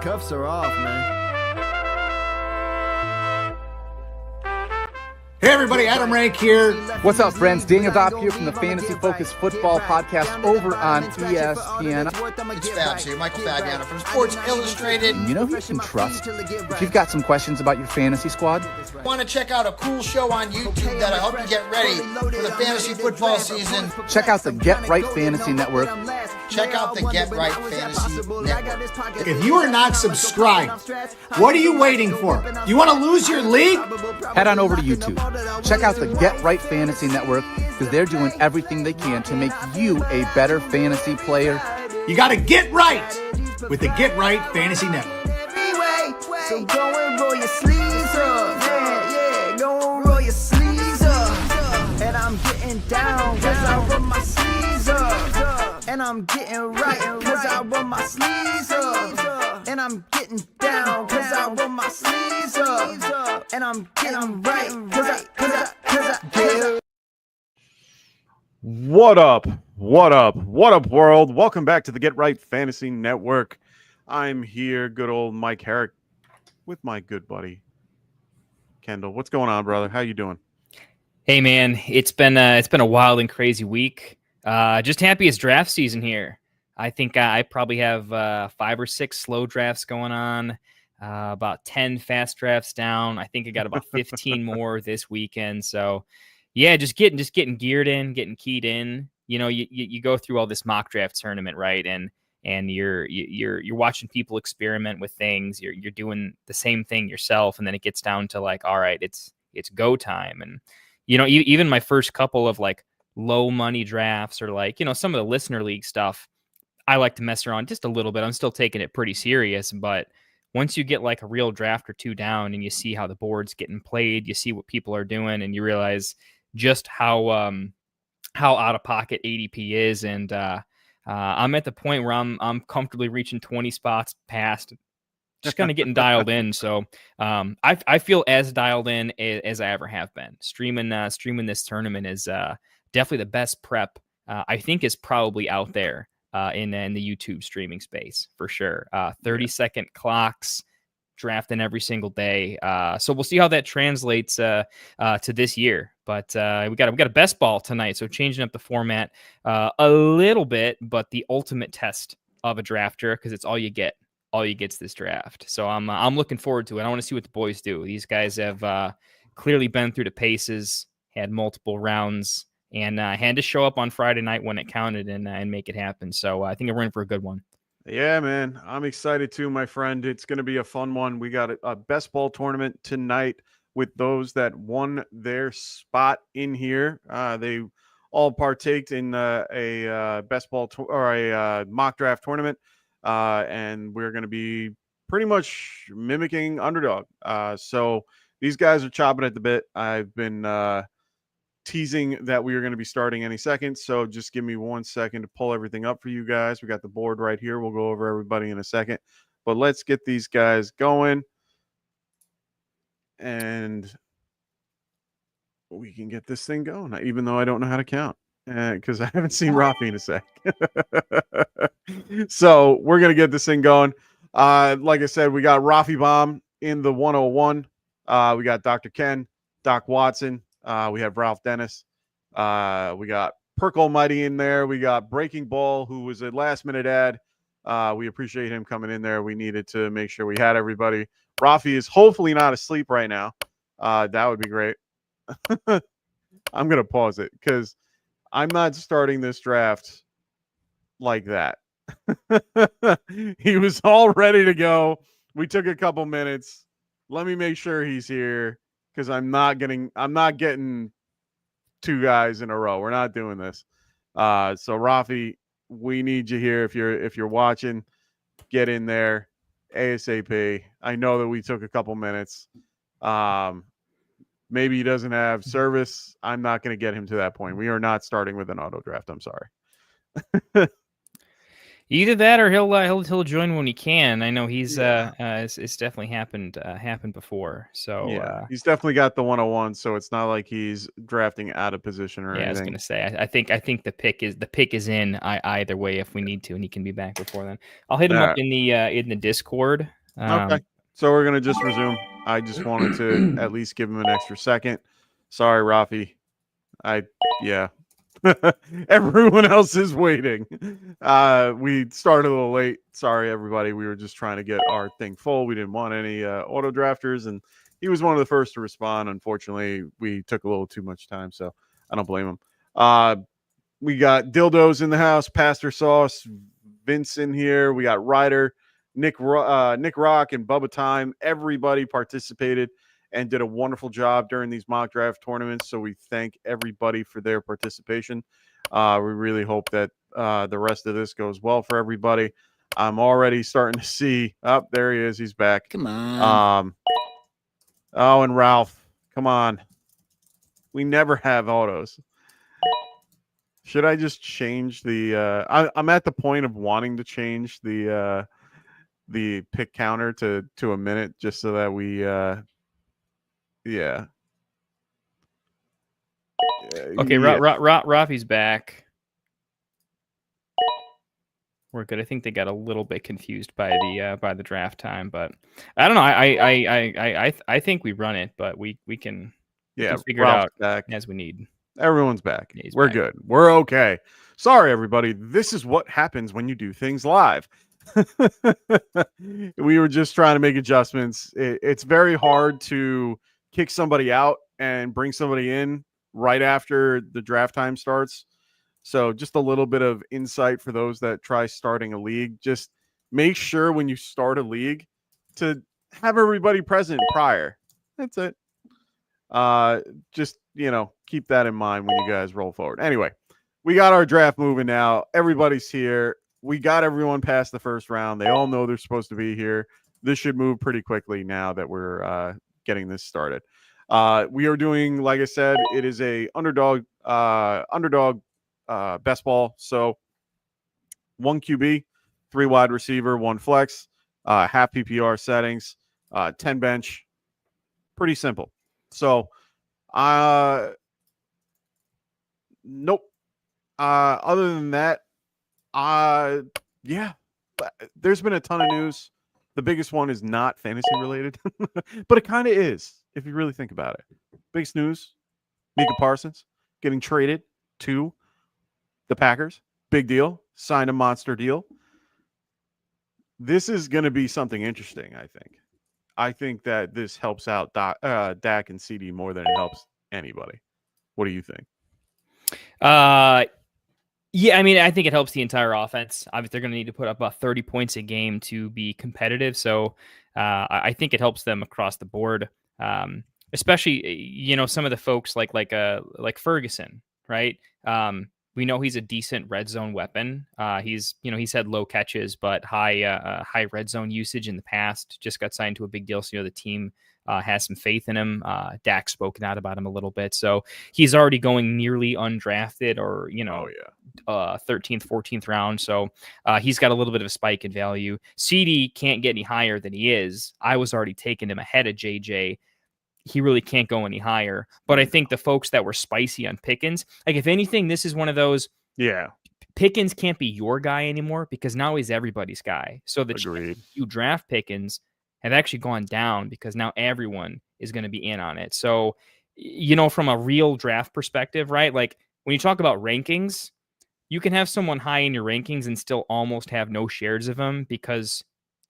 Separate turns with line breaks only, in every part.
Cuffs are off, man.
Hey everybody, Adam Rank here.
What's up, friends? Daniel Dopp here from the Fantasy Focus Football Podcast over on ESPN.
It's Fabs here, Michael Fabiano from Sports Illustrated.
You know who you can trust if you've got some questions about your fantasy squad?
Want to check out a cool show on YouTube that'll help you get ready for the fantasy football season?
Check out the Get Right Fantasy Network.
Check out the Get Right Fantasy Network. If you are not subscribed, what are you waiting for? You want to lose your league?
Head on over to YouTube. Check out the Get Right Fantasy Network because they're doing everything they can to make you a better fantasy player.
You got to get right with the Get Right Fantasy Network.
So go and roll your sleeves up. Yeah, go and roll your sleeves up. And I'm getting down cause I roll my sleeves up. And I'm getting right cause I roll my sleeves up. And I'm getting down cause I roll my sleeves up. And I'm getting right cause I
What up, world? Welcome back to the Get Right Fantasy Network. I'm here, good old Mike Herrick, with my good buddy, Kendall. What's going on, brother? How you doing?
Hey, man, it's been a wild and crazy week. Just happy it's draft season here. I think I probably have 5 or 6 slow drafts going on, about 10 fast drafts down. I think I got about 15 more this weekend. So, yeah, just getting geared in, getting keyed in. You know, you go through all this mock draft tournament, right? And you're watching people experiment with things. You're doing the same thing yourself, and then it gets down to like, all right, it's go time. And you know, even my first couple of like low money drafts or like, you know, some of the listener league stuff, I like to mess around just a little bit. I'm still taking it pretty serious, but once you get like a real draft or two down and you see how the board's getting played, you see what people are doing, and you realize just how out of pocket ADP is. And I'm at the point where I'm comfortably reaching 20 spots past, just kind of getting dialed in. So I feel as dialed in as I ever have been. Streaming this tournament is definitely the best prep I think is probably out there in the YouTube streaming space for sure. 30-second clocks, drafting every single day. So we'll see how that translates to this year. But we got a best ball tonight, so changing up the format a little bit, but the ultimate test of a drafter, because it's all you get. All you get's this draft. So I'm looking forward to it. I want to see what the boys do. These guys have clearly been through the paces, had multiple rounds, and had to show up on Friday night when it counted and make it happen. So I think we're in for a good one.
Yeah, man. I'm excited too, my friend. It's going to be a fun one. We got a best ball tournament tonight with those that won their spot in here. They all partaked in a best ball or a mock draft tournament. And we're going to be pretty much mimicking Underdog. So these guys are chopping at the bit. I've been teasing that we are going to be starting any second. So just give me 1 second to pull everything up for you guys. We got the board right here. We'll go over everybody in a second, but let's get these guys going. And we can get this thing going, even though I don't know how to count. Because I haven't seen Rafi in a sec. So we're going to get this thing going. Like I said, we got Rafi Bomb in the 101. We got Dr. Ken, Doc Watson. We have Ralph Dennis. We got Perk Almighty in there. We got Breaking Ball, who was a last-minute ad. We appreciate him coming in there. We needed to make sure we had everybody. Rafi is hopefully not asleep right now. That would be great. I'm going to pause it because I'm not starting this draft like that. He was all ready to go. We took a couple minutes. Let me make sure he's here because I'm not getting 2 guys in a row. We're not doing this. So Rafi, we need you here. If you're watching, get in there ASAP. I know that we took a couple minutes. Maybe he doesn't have service. I'm not going to get him to that point. We are not starting with an auto draft. I'm sorry.
Either that or he'll join when he can. I know it's definitely happened before. So
Yeah, he's definitely got the 101, so it's not like he's drafting out of position or
yeah, I was
anything.
gonna say I think the pick is in either way if we need to, and he can be back before then. I'll hit him up
Alright.
in the Discord.
Okay. So we're gonna just resume. I just wanted to at least give him an extra second. Sorry, Rafi. Yeah. Everyone else is waiting. We started a little late. Sorry, everybody. We were just trying to get our thing full. We didn't want any auto drafters, and he was one of the first to respond. Unfortunately, we took a little too much time, so I don't blame him. We got Dildos in the house, Pastor Sauce, Vince in here. We got Ryder, Nick Rock, and Bubba Time. Everybody participated and did a wonderful job during these mock draft tournaments. So we thank everybody for their participation. We really hope that the rest of this goes well for everybody. I'm already starting to see. Oh, there he is. He's back.
Come on.
Oh, and Ralph. Come on. We never have autos. Should I just change the? I'm at the point of wanting to change the pick counter to a minute just so that we yeah.
Okay, Rafi's back. We're good. I think they got a little bit confused by the draft time, but I don't know. I think we run it, but we can figure it out
back.
as we need.
Everyone's back.
Yeah,
We're
back.
good. We're okay. Sorry, everybody. This is what happens when you do things live. We were just trying to make adjustments. It's very hard to kick somebody out and bring somebody in right after the draft time starts. So just a little bit of insight for those that try starting a league. Just make sure when you start a league to have everybody present prior. That's it. Just, keep that in mind when you guys roll forward. Anyway, we got our draft moving now. Everybody's here. We got everyone past the first round. They all know they're supposed to be here. This should move pretty quickly now that we're getting this started. We are doing, like I said, it is a underdog best ball. So 1 QB, 3 wide receiver, 1 flex, half PPR settings, 10 bench. Pretty simple. So, nope. Other than that, yeah, there's been a ton of news. The biggest one is not fantasy related, but it kind of is if you really think about it. Biggest news: Micah Parsons getting traded to the Packers. Big deal. Signed a monster deal. This is going to be something interesting, I think. I think that this helps out Dak and CD more than it helps anybody. What do you think?
Yeah, I mean, I think it helps the entire offense. Obviously, they're going to need to put up about 30 points a game to be competitive. So I think it helps them across the board, especially, some of the folks like Ferguson, right? We know he's a decent red zone weapon. He's had low catches, but high red zone usage in the past. Just got signed to a big deal. So, the team has some faith in him. Dak's spoken out about him a little bit. So he's already going nearly undrafted or, 13th, 14th round. So he's got a little bit of a spike in value. CD can't get any higher than he is. I was already taking him ahead of JJ. He really can't go any higher. But I think the folks that were spicy on Pickens, like if anything, this is one of those.
Yeah.
Pickens can't be your guy anymore because now he's everybody's guy. So the chances you draft Pickens have actually gone down because now everyone is going to be in on it. So, from a real draft perspective, right? Like when you talk about rankings, you can have someone high in your rankings and still almost have no shares of him because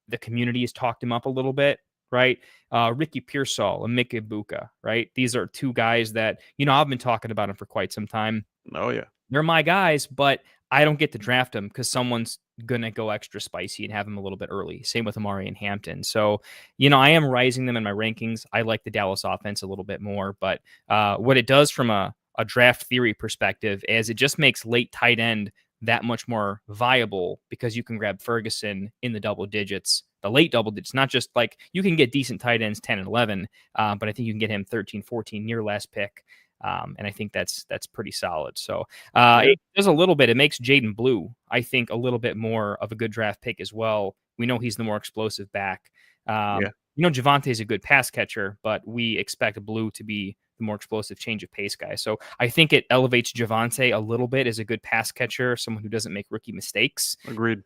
the community has talked him up a little bit. Right. Ricky Pearsall and Mick Ibuka, right? These are 2 guys that, I've been talking about them for quite some time.
Oh, yeah.
They're my guys, but I don't get to draft them because someone's going to go extra spicy and have them a little bit early. Same with Amari and Hampton. So, I am rising them in my rankings. I like the Dallas offense a little bit more, but what it does from a draft theory perspective is it just makes late tight end that much more viable because you can grab Ferguson in the double digits, the late double digits, not just like you can get decent tight ends 10 and 11, but I think you can get him 13, 14 near last pick. And I think that's pretty solid. So
Yeah.
it does a little bit. It makes Jaden Blue, I think, a little bit more of a good draft pick as well. We know he's the more explosive back.
Yeah.
Javonte is a good pass catcher, but we expect Blue to be the more explosive change of pace guy. So I think it elevates Javonte a little bit as a good pass catcher, someone who doesn't make rookie mistakes.
Agreed.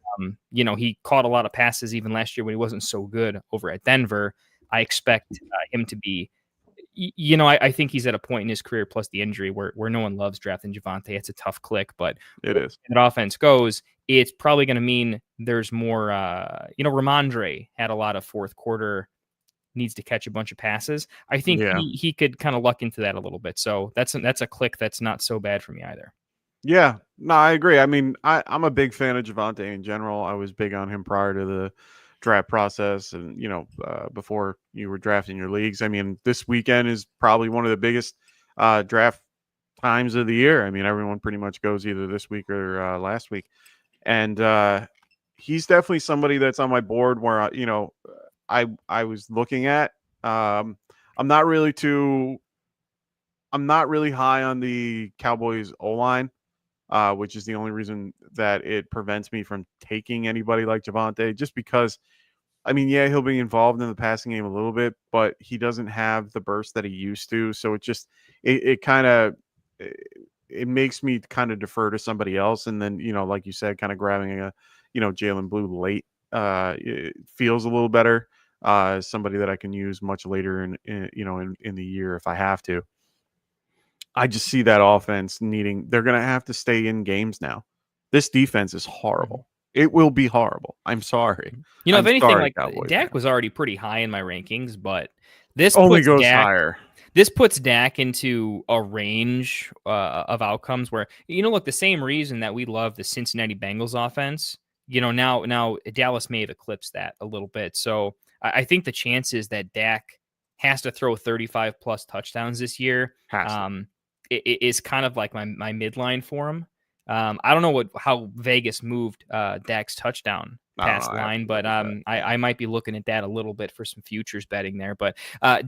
He caught a lot of passes even last year when he wasn't so good over at Denver. I expect him to be, I think he's at a point in his career, plus the injury, where no one loves drafting Javonte. It's a tough click, but
it is.
That offense goes, it's probably going to mean there's more. Ramondre had a lot of fourth quarter needs to catch a bunch of passes. I think he could kind of luck into that a little bit. So that's a click that's not so bad for me either.
Yeah, no, I agree. I mean, I'm a big fan of Javonte in general. I was big on him prior to the draft process and, before you were drafting your leagues. I mean, this weekend is probably one of the biggest draft times of the year. I mean, everyone pretty much goes either this week or last week. And he's definitely somebody that's on my board where, I was looking at. I'm not really high on the Cowboys O-line, which is the only reason that it prevents me from taking anybody like Javonte, just because, I mean, yeah, he'll be involved in the passing game a little bit, but he doesn't have the burst that he used to. So it makes me kind of defer to somebody else. And then, like you said, kind of grabbing a, Jalen Blue late it feels a little better. Somebody that I can use much later in the year if I have to. I just see that offense they're going to have to stay in games now. This defense is horrible. It will be horrible. I'm sorry.
If anything, Dak was already pretty high in my rankings, but this only goes higher. This puts Dak into a range of outcomes where, look, the same reason that we love the Cincinnati Bengals offense, now Dallas may have eclipsed that a little bit. So I think the chances that Dak has to throw 35 plus touchdowns this year it is kind of like my midline for him. I don't know how Vegas moved Dak's touchdown pass line, but I might be looking at that a little bit for some futures betting there. But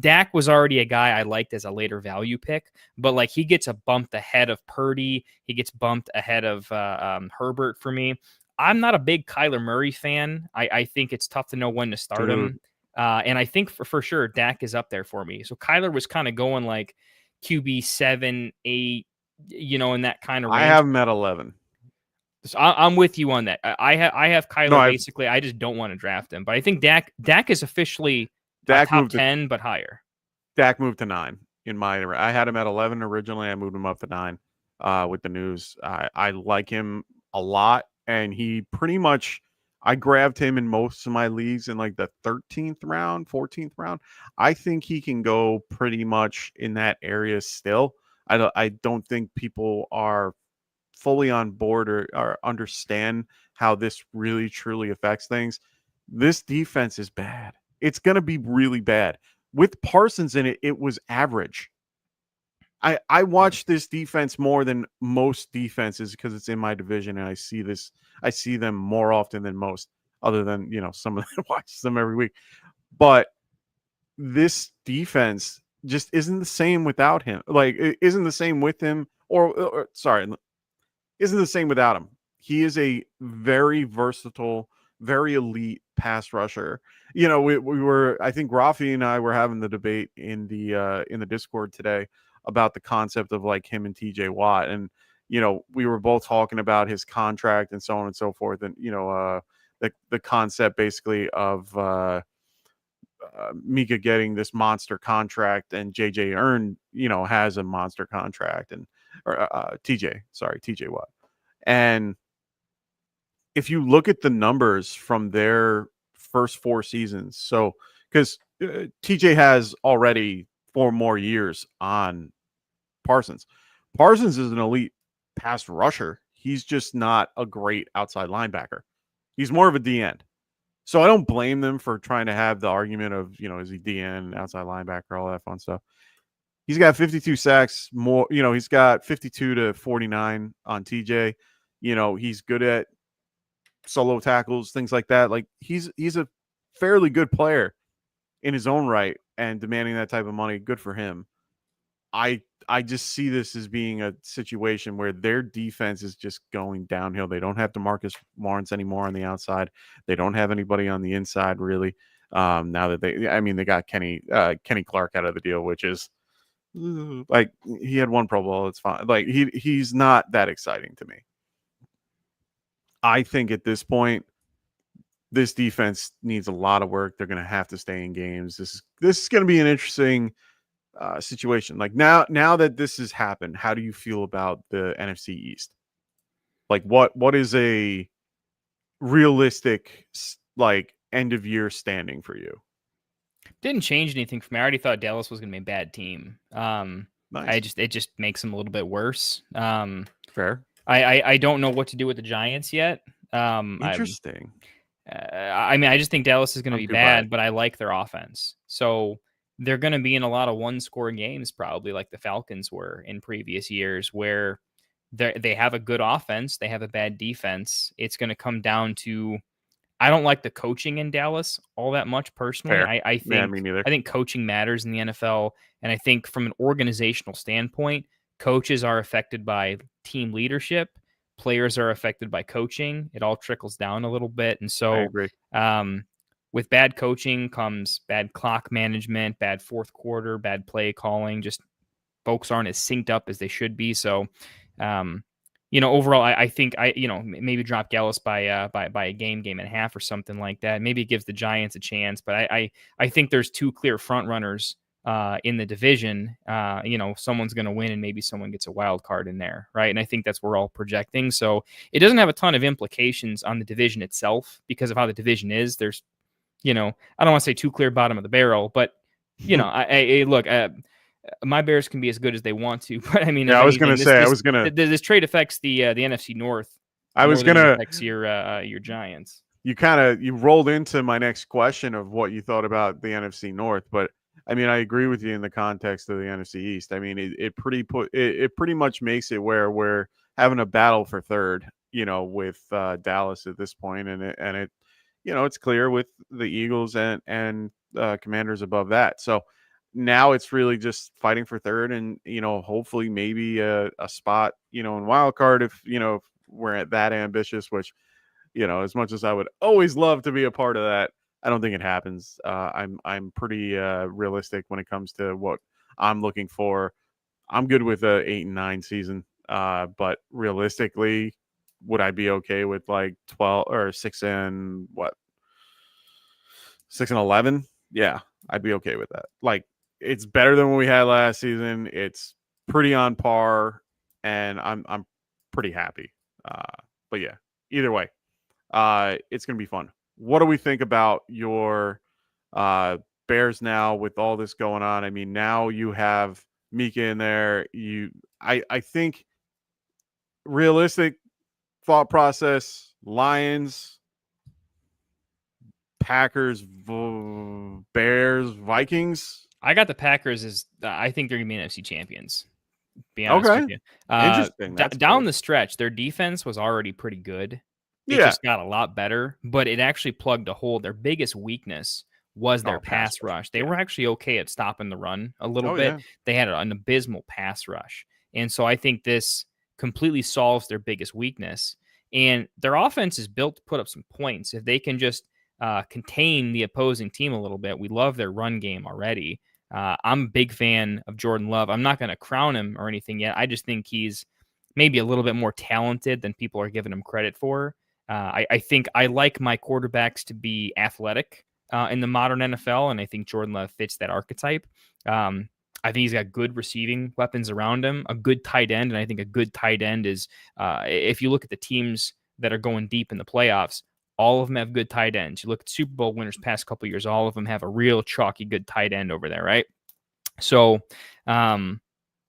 Dak was already a guy I liked as a later value pick, but he gets a bumped ahead of Purdy. He gets bumped ahead of Herbert for me. I'm not a big Kyler Murray fan. I think it's tough to know when to start him. And I think for sure Dak is up there for me. So Kyler was kind of going like QB 7, 8, in that kind of range.
I have him at 11.
So I'm with you on that. I have Kyler basically. I just don't want to draft him. But I think Dak is officially top 10, but higher.
Dak moved to 9 in my. I had him at 11 originally. I moved him up to 9 with the news. I like him a lot, and he pretty much. I grabbed him in most of my leagues in like the 13th round, 14th round. I think he can go pretty much in that area still. I don't think people are fully on board or understand how this really truly affects things. This defense is bad. It's going to be really bad. With Parsons in it, it was average. I watch this defense more than most defenses because it's in my division, and I see them more often than most, other than some of them watches them every week. But this defense just isn't the same without him. Like, it isn't the same with him, isn't the same without him. He is a very versatile, very elite pass rusher. We were, I think Rafi and I were having the debate in the Discord today about the concept of like him and TJ Watt. And, we were both talking about his contract and so on and so forth. And, the concept basically of Mika getting this monster contract and JJ Earn, has a monster contract or TJ Watt. And if you look at the numbers from their first 4 seasons, so because TJ has already 4 more years on Parsons. Parsons is an elite pass rusher. He's just not a great outside linebacker. He's more of a DN. So I don't blame them for trying to have the argument of, is he DN, outside linebacker, all that fun stuff. He's got 52 sacks more, he's got 52 to 49 on TJ. He's good at solo tackles, things like that. Like he's a fairly good player in his own right, and demanding that type of money, good for him. I just see this as being a situation where their defense is just going downhill. They don't have DeMarcus Lawrence anymore on the outside. They don't have anybody on the inside really. Now that they got Kenny Clark out of the deal, which is like he had one Pro Bowl. It's fine. Like he's not that exciting to me. I think at this point, this defense needs a lot of work. They're going to have to stay in games. This is going to be an interesting situation. Like now that this has happened, how do you feel about the NFC East? Like what is a realistic like end of year standing for you?
Didn't change anything for me. I already thought Dallas was going to be a bad team.
Nice.
It just makes them a little bit worse.
Fair.
I don't know what to do with the Giants yet.
Interesting.
I just think Dallas is going to be bad, but I like their offense. So they're going to be in a lot of one-score games, probably like the Falcons were in previous years, where they have a good offense, they have a bad defense. It's going to come down to, I don't like the coaching in Dallas all that much personally. I think
me neither.
I think coaching matters in the NFL, and I think from an organizational standpoint, coaches are affected by team leadership. Players are affected by coaching. It all trickles down a little bit. And so with bad coaching comes bad clock management, bad fourth quarter, bad play calling. Just folks aren't as synced up as they should be. So, overall, I think maybe drop Dallas by a game and a half or something like that. Maybe it gives the Giants a chance. But I think there's two clear front runners in the division. Someone's going to win and maybe someone gets a wild card in there, right? And I think that's what we're all projecting. So it doesn't have a ton of implications on the division itself because of how the division is. There's, I don't want to say too clear bottom of the barrel, but look, my Bears can be as good as they want to, but I mean,
I was going to say,
this trade affects the NFC North. Affects your Giants.
You rolled into my next question of what you thought about the NFC North, but I mean, I agree with you in the context of the NFC East. I mean, it pretty much makes it where we're having a battle for third, with Dallas at this point, and it it's clear with the Eagles and Commanders above that. So now it's really just fighting for third, and hopefully maybe a spot, in wild card if we're that ambitious. Which, as much as I would always love to be a part of that, I don't think it happens. I'm pretty realistic when it comes to what I'm looking for. I'm good with a 8-9 season, but realistically, would I be okay with like 12 or 6-11? Yeah, I'd be okay with that. Like, it's better than what we had last season. It's pretty on par, and I'm pretty happy. But yeah, either way, it's gonna be fun. What do we think about your Bears now with all this going on? I mean, now you have Mika in there. I think realistic thought process, Lions, Packers, Bears, Vikings.
I got the Packers I think they're going to be NFC champions. Be honest with you.
Interesting.
Down the stretch, their defense was already pretty good. It just got a lot better, but it actually plugged a hole. Their biggest weakness was their pass rush. They were actually okay at stopping the run a little bit. Yeah. They had an abysmal pass rush. And so I think this completely solves their biggest weakness. And their offense is built to put up some points. If they can just contain the opposing team a little bit, we love their run game already. I'm a big fan of Jordan Love. I'm not going to crown him or anything yet. I just think he's maybe a little bit more talented than people are giving him credit for. I think I like my quarterbacks to be athletic in the modern NFL, and I think Jordan Love fits that archetype. I think he's got good receiving weapons around him, a good tight end, and I think a good tight end is, if you look at the teams that are going deep in the playoffs, all of them have good tight ends. You look at Super Bowl winners past couple of years, all of them have a real chalky good tight end over there, right? So, at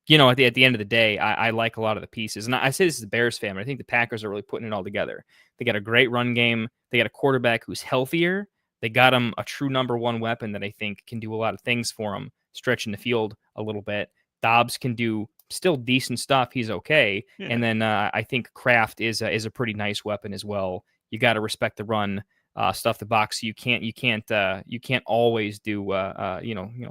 the end of the day, I like a lot of the pieces. And I say this as a Bears fan, but I think the Packers are really putting it all together. They got a great run game. They got a quarterback who's healthier. They got him a true number one weapon that I think can do a lot of things for him, stretching the field a little bit. Dobbs can do still decent stuff. He's okay. Yeah. And then I think Kraft is a pretty nice weapon as well. You got to respect the run. stuff the box. You can't always do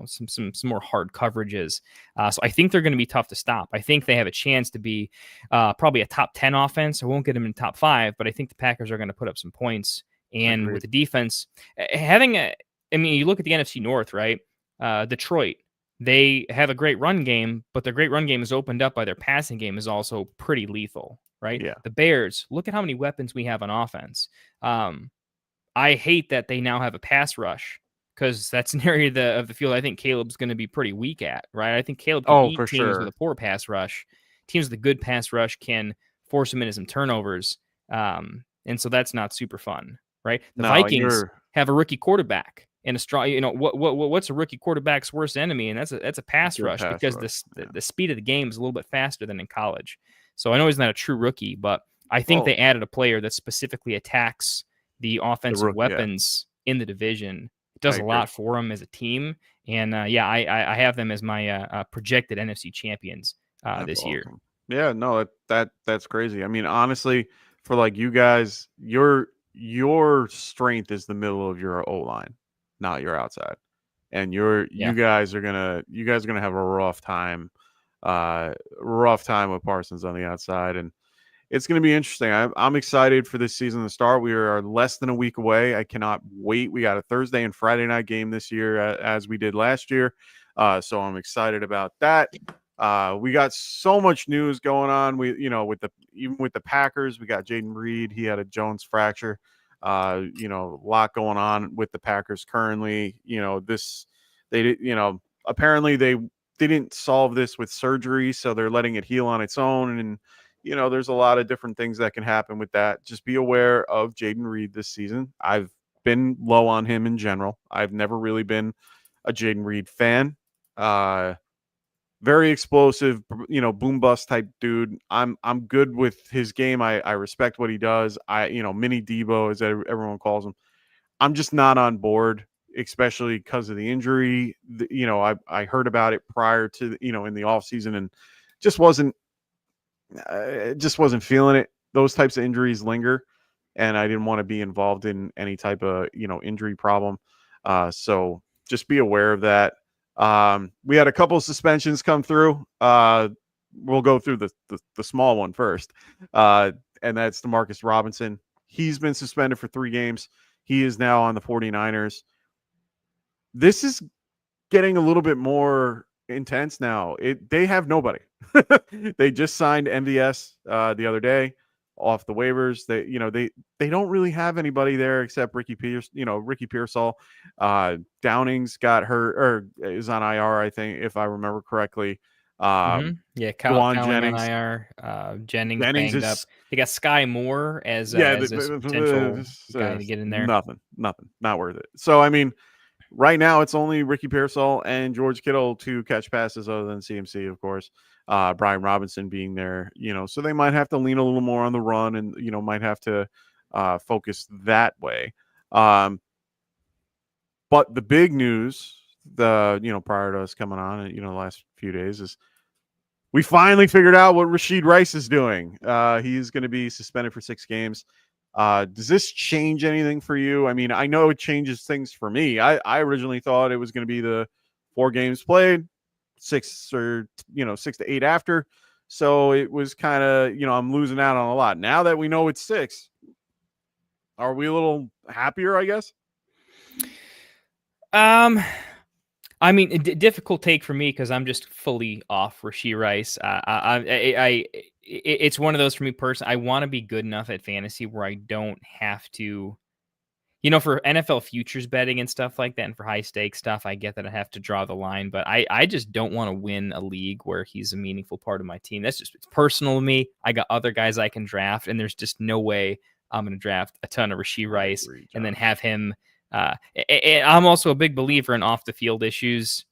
some more hard coverages. So I think they're going to be tough to stop. I think they have a chance to be probably a top 10 offense. I won't get them in top 5, but I think the Packers are going to put up some points. And
Agreed.
with the defense you look at the NFC North, right? Detroit, they have a great run game, but their great run game is opened up by their passing game is also pretty lethal, right?
Yeah.
The Bears, look at how many weapons we have on offense. I hate that they now have a pass rush because that's an area of the field I think Caleb's going to be pretty weak at, right? I think Caleb can beat
for
teams
sure.
with a poor pass rush. Teams with a good pass rush can force him into some turnovers, and so that's not super fun, right? The Vikings have a rookie quarterback and a strong. What's a rookie quarterback's worst enemy? And that's a pass rush because the speed of the game is a little bit faster than in college. So I know he's not a true rookie, but I think they added a player that specifically attacks the offensive weapons in the division. It does a lot for them as a team. And I have them as my projected NFC champions this year.
Yeah, no, that's crazy. I mean, honestly, for like you guys, your strength is the middle of your O line, not your outside. And you guys are gonna have a rough time with Parsons on the outside, and it's going to be interesting. I'm excited for this season to start. We are less than a week away. I cannot wait. We got a Thursday and Friday night game this year, as we did last year. So I'm excited about that. We got so much news going on. Even with the Packers, we got Jaden Reed. He had a Jones fracture. A lot going on with the Packers currently. Apparently they didn't solve this with surgery, so they're letting it heal on its own. And there's a lot of different things that can happen with that. Just be aware of Jaden Reed this season. I've been low on him in general. I've never really been a Jaden Reed fan. Very explosive, boom bust type dude. I'm good with his game. I respect what he does. Mini Debo, as everyone calls him. I'm just not on board, especially because of the injury. I heard about it prior to in the offseason and just wasn't feeling it. Those types of injuries linger, and I didn't want to be involved in any type of injury problem. So just be aware of that. We had a couple of suspensions come through. We'll go through the small one first, and that's DeMarcus Robinson. He's been suspended for 3 games. He is now on the 49ers. This is getting a little bit more intense now. They have nobody. They just signed MVS the other day off the waivers. They don't really have anybody there except Ricky Pearsall. Downing's got hurt or is on IR, I think, if I remember correctly.
Kyle
Jennings
on IR. Jennings banged up. They got Sky Moore as this potential guy to get in there.
Nothing, not worth it. So I mean, right now it's only Ricky Pearsall and George Kittle to catch passes, other than CMC, of course. Brian Robinson being there, so they might have to lean a little more on the run and, might have to focus that way. But the big news, prior to us coming on, the last few days is we finally figured out what Rashid Rice is doing. He's going to be suspended for 6 games. Does this change anything for you? I mean, I know it changes things for me. I originally thought it was going to be the 4 games played, 6 to 8 after. So it was kind of, I'm losing out on a lot. Now that we know it's 6, are we a little happier, I guess?
I mean, difficult take for me because I'm just fully off Rashid Rice. It's one of those for me personally. I want to be good enough at fantasy where I don't have to, for NFL futures betting and stuff like that, and for high stakes stuff, I get that I have to draw the line, but I just don't want to win a league where he's a meaningful part of my team. It's personal to me. I got other guys I can draft, and there's just no way I'm going to draft a ton of Rashid Rice and then have him. I'm also a big believer in off the field issues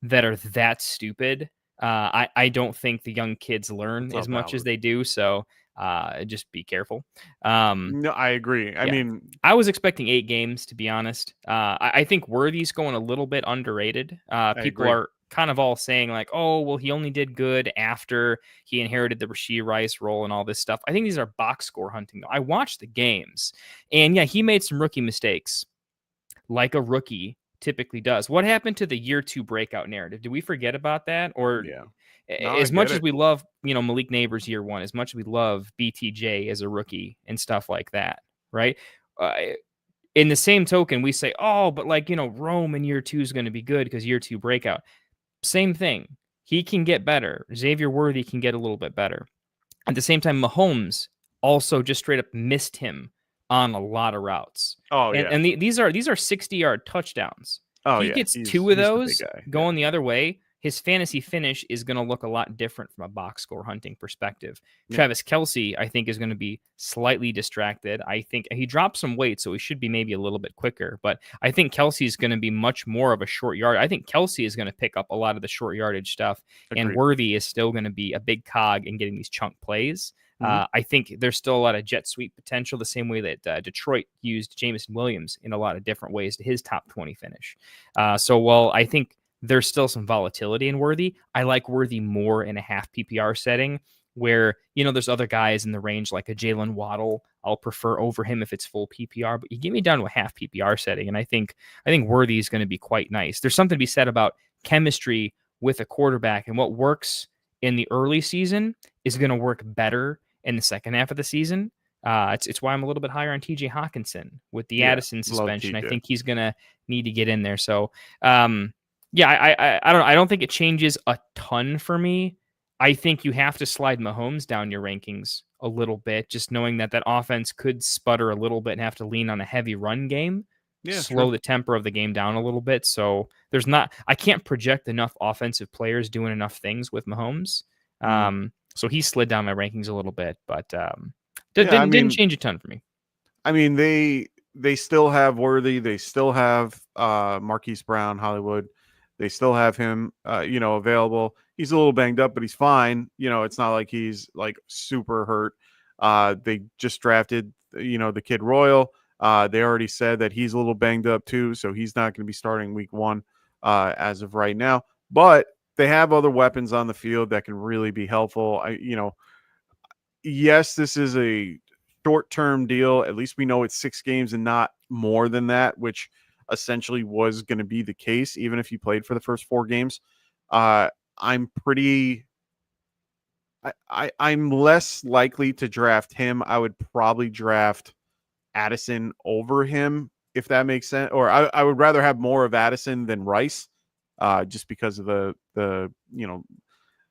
that are that stupid. I don't think the young kids learn as much as they do. So just be careful.
No, I agree. I mean,
I was expecting 8 games, to be honest. I think Worthy's going a little bit underrated. People kind of all saying like, oh, well, he only did good after he inherited the Rashee Rice role and all this stuff. I think these are box score hunting. I watched the games, and yeah, he made some rookie mistakes like a rookie typically does. What happened to the year 2 breakout narrative? Did we forget about that? Or
Yeah. No, I
as much
get
as
it.
we love, Malik Neighbors year 1, as much as we love BTJ as a rookie and stuff like that, right? Uh, in the same token, we say, oh, but like, Rome in year 2 is going to be good because year 2 breakout. Same thing. He can get better. Xavier Worthy can get a little bit better. At the same time, Mahomes also just straight up missed him on a lot of routes.
Oh,
And
yeah.
and these are 60-yard touchdowns.
Oh,
He
yeah.
gets
He's
2 of
the big
those
guy.
going the other way. His fantasy finish is going to look a lot different from a box score hunting perspective.
Yeah.
Travis Kelce, I think, is going to be slightly distracted. I think he dropped some weight, so he should be maybe a little bit quicker. But I think Kelce is going to be much more of a short yard. I think Kelce is going to pick up a lot of the short yardage stuff, and
Agreed.
Worthy is still going to be a big cog in getting these chunk plays. I think there's still a lot of jet sweep potential, the same way that Detroit used Jameson Williams in a lot of different ways to his top 20 finish. So while I think there's still some volatility in Worthy, I like Worthy more in a half PPR setting where, there's other guys in the range like a Jalen Waddle I'll prefer over him if it's full PPR, but you get me down to a half PPR setting, and I think Worthy is going to be quite nice. There's something to be said about chemistry with a quarterback, and what works in the early season is going to work better in the second half of the season. It's why I'm a little bit higher on TJ Hawkinson with the Addison suspension. I think he's going to need to get in there. So, I don't think it changes a ton for me. I think you have to slide Mahomes down your rankings a little bit, just knowing that offense could sputter a little bit and have to lean on a heavy run game, slow the temper of the game down a little bit. So I can't project enough offensive players doing enough things with Mahomes. So he slid down my rankings a little bit, but didn't change a ton for me.
I mean, they still have Worthy. They still have Marquise Brown, Hollywood. They still have him, available. He's a little banged up, but he's fine. It's not like he's like super hurt. They just drafted, the kid Royal. They already said that he's a little banged up too, so he's not going to be starting week 1 as of right now. But they have other weapons on the field that can really be helpful. Yes, this is a short-term deal. At least we know it's 6 games and not more than that, which essentially was going to be the case, even if he played for the first 4 games. I'm less likely to draft him. I would probably draft Addison over him, if that makes sense. Or I would rather have more of Addison than Rice, just because of the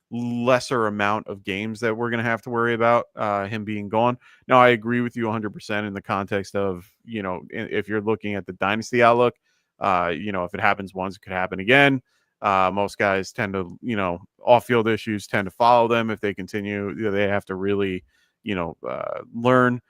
lesser amount of games that we're going to have to worry about him being gone. Now, I agree with you 100% in the context of, if you're looking at the dynasty outlook, if it happens once, it could happen again. Most guys tend to, off-field issues tend to follow them. If they continue, they have to really, learn.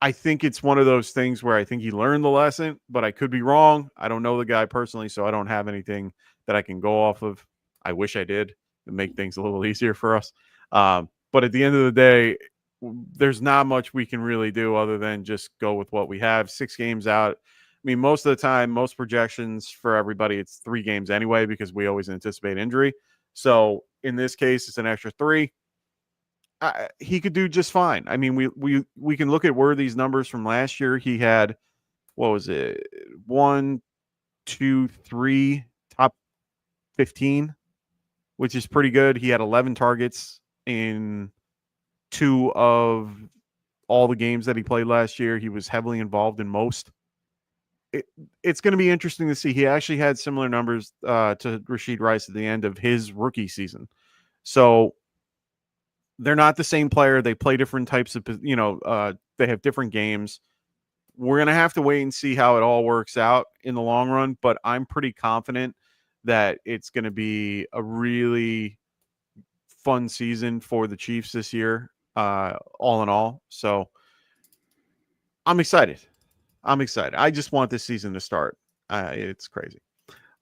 I think it's one of those things where I think he learned the lesson, but I could be wrong. I don't know the guy personally, so I don't have anything that I can go off of. I wish I did to make things a little easier for us. But at the end of the day, there's not much we can really do other than just go with what we have. 6 games out. I mean, most of the time, most projections for everybody, it's 3 games anyway, because we always anticipate injury. So in this case, it's an extra 3. He could do just fine. I mean, we can look at Worthy's numbers from last year. He had, what was it? 1, 2, 3 top 15, which is pretty good. He had 11 targets in 2 of all the games that he played last year. He was heavily involved in most. It's going to be interesting to see. He actually had similar numbers to Rashee Rice at the end of his rookie season. So they're not the same player. They play different types of, they have different games. We're going to have to wait and see how it all works out in the long run, but I'm pretty confident that it's going to be a really fun season for the Chiefs this year, all in all. So I'm excited. I just want this season to start. It's crazy.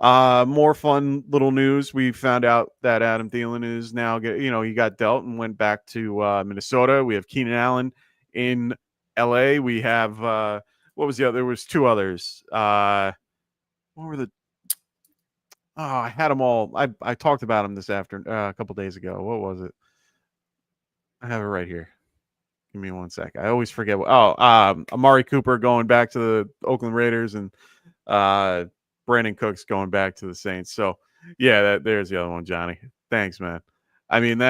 More fun little news. We found out that Adam Thielen is now he got dealt and went back to Minnesota. We have Keenan Allen in LA. We have what was the other? There was 2 others. What were the Oh, I had them all. I talked about them this afternoon, a couple days ago. What was it? I have it right here. Give me one sec. I always forget. Amari Cooper going back to the Oakland Raiders, and Brandon Cooks going back to the Saints. So, yeah, there's the other one, Johnny. Thanks, man. I mean,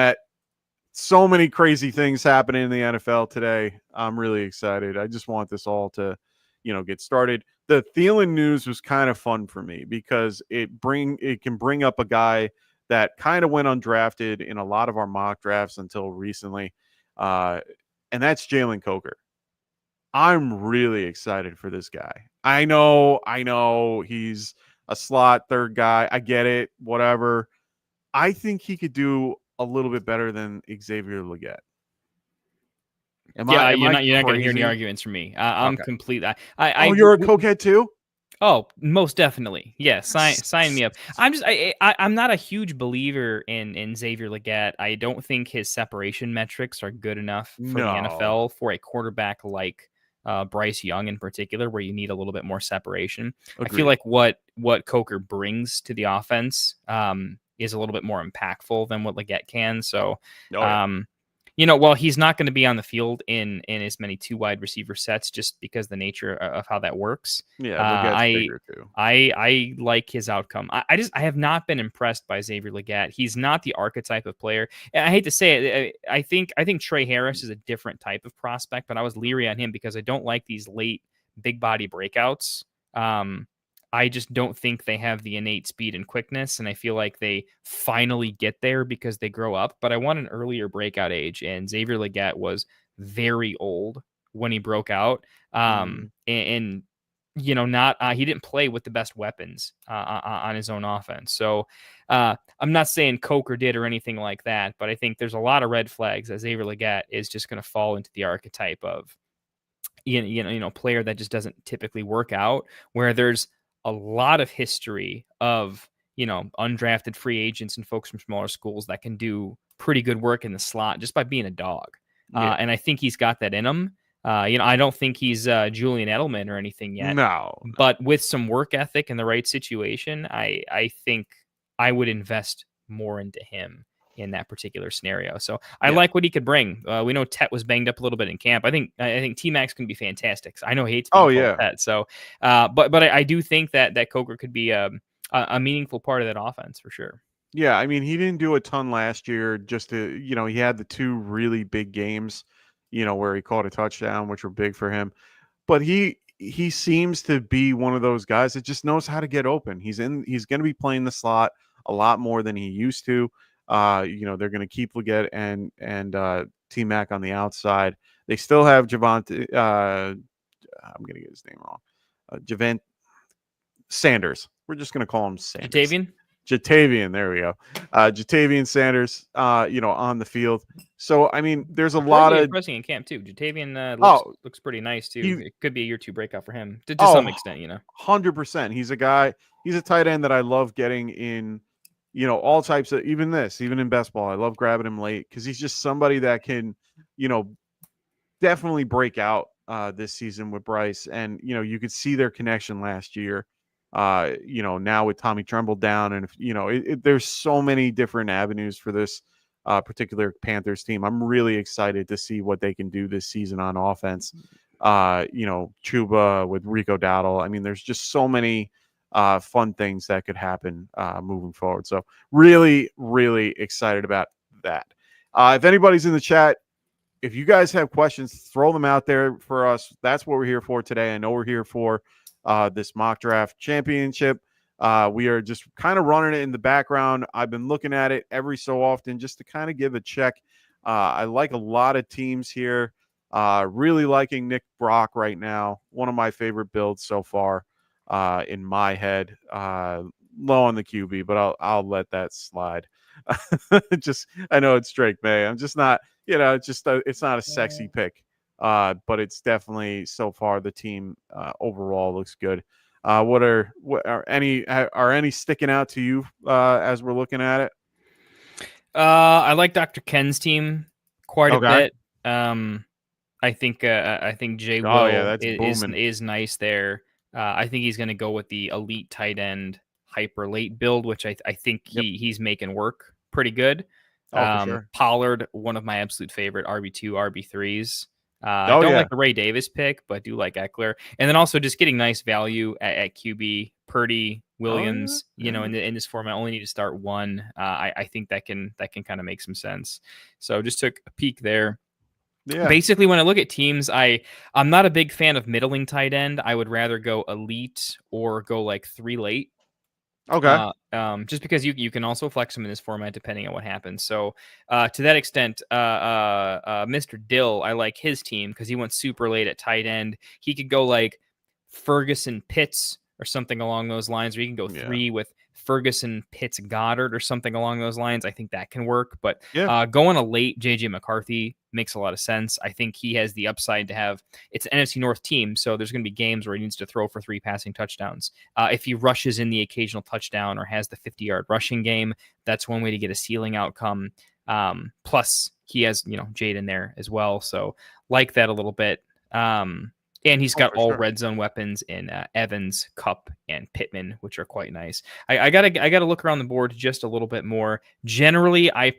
so many crazy things happening in the NFL today. I'm really excited. I just want this all to, get started. The Thielen news was kind of fun for me because it can bring up a guy that kind of went undrafted in a lot of our mock drafts until recently. And that's Jalen Coker. I'm really excited for this guy. I know he's a slot third guy. I get it, whatever. I think he could do a little bit better than Xavier Legette.
You're not going to hear any arguments from me. I'm
Okay.
completely.
You're a cokehead too?
Oh, most definitely. Yeah, sign me up. I'm not a huge believer in Xavier Legette. I don't think his separation metrics are good enough for the NFL for a quarterback like Bryce Young in particular, where you need a little bit more separation. Agreed. I feel like what Coker brings to the offense is a little bit more impactful than what Legette can. So, while he's not going to be on the field in as many two wide receiver sets, just because the nature of how that works.
Yeah, Legette's bigger too.
I like his outcome. I have not been impressed by Xavier Legette. He's not the archetype of player. And I hate to say it. I think Trey Harris is a different type of prospect, but I was leery on him because I don't like these late big body breakouts. I just don't think they have the innate speed and quickness, and I feel like they finally get there because they grow up. But I want an earlier breakout age, and Xavier Legette was very old when he broke out, and he didn't play with the best weapons on his own offense. So I'm not saying Coker did or anything like that, but I think there's a lot of red flags that Xavier Legette is just going to fall into the archetype of player that just doesn't typically work out, where there's a lot of history of, undrafted free agents and folks from smaller schools that can do pretty good work in the slot just by being a dog. Yeah. And I think he's got that in him. I don't think he's Julian Edelman or anything yet.
No.
But with some work ethic in the right situation, I think I would invest more into him in that particular scenario. So I like what he could bring. We know Tet was banged up a little bit in camp. I think T-Max can be fantastic. I know he hates being called Tet. So, but I do think that Coker could be a meaningful part of that offense for sure.
Yeah, I mean, he didn't do a ton last year. Just to, he had the two really big games, where he caught a touchdown, which were big for him. But he seems to be one of those guys that just knows how to get open. He's going to be playing the slot a lot more than he used to. They're going to keep Legette and T-Mac on the outside. They still have Javante. I'm going to get his name wrong. Javant Sanders. We're just going to call him Sanders. Jatavian. There we go. Jatavian Sanders. On the field. So I mean, there's a lot of
impressing in camp too. Jatavian looks pretty nice too. It could be a year two breakout for him to some extent.
100%. He's a guy. He's a tight end that I love getting in. All types of, even in best ball, I love grabbing him late because he's just somebody that can, definitely break out this season with Bryce. And, you could see their connection last year, now with Tommy Tremble down. And, there's so many different avenues for this particular Panthers team. I'm really excited to see what they can do this season on offense. Chuba with Rico Dowdle. I mean, there's just so many fun things that could happen moving forward. So really, really excited about that. If anybody's in the chat, if you guys have questions, throw them out there for us. That's what we're here for today. I know we're here for this mock draft championship. We are just kind of running it in the background. I've been looking at it every so often just to kind of give a check. I like a lot of teams here. Really liking Nick Brock right now. One of my favorite builds so far. In my head, low on the QB, but I'll let that slide. I know it's Drake May. I'm just not, it's not a sexy pick, but it's definitely so far the team overall looks good. What are any sticking out to you as we're looking at it?
I like Dr. Ken's team quite a bit. I think Jay Will is nice there. I think he's going to go with the elite tight end hyper late build, which I think he's making work pretty good.
Oh, for sure.
Pollard, one of my absolute favorite RB2, RB3s.
Oh,
Don't
yeah.
like the Ray Davis pick, but do like Eckler. And then also just getting nice value at QB. Purdy, Williams, you know, in this format, only need to start one. I think that can kind of make some sense. So just took a peek there.
Yeah.
Basically, when I look at teams, I'm not a big fan of middling tight end. I would rather go elite or go like 3 late.
Okay.
Just because you can also flex them in this format depending on what happens. So to that extent, Mr. Dill, I like his team because he went super late at tight end. He could go like Ferguson Pitts or something along those lines, or you can go 3 with Ferguson Pitts Goddard or something along those lines. I think that can work. But going a late JJ McCarthy makes a lot of sense. I think he has the upside to have, it's an NFC North team, so there's going to be games where he needs to throw for 3 passing touchdowns. If he rushes in the occasional touchdown or has the 50-yard rushing game, that's one way to get a ceiling outcome. Plus, he has, Jade in there as well, so like that a little bit. And he's got all red zone weapons in Evans, Kupp, and Pittman, which are quite nice. I gotta look around the board just a little bit more. Generally, I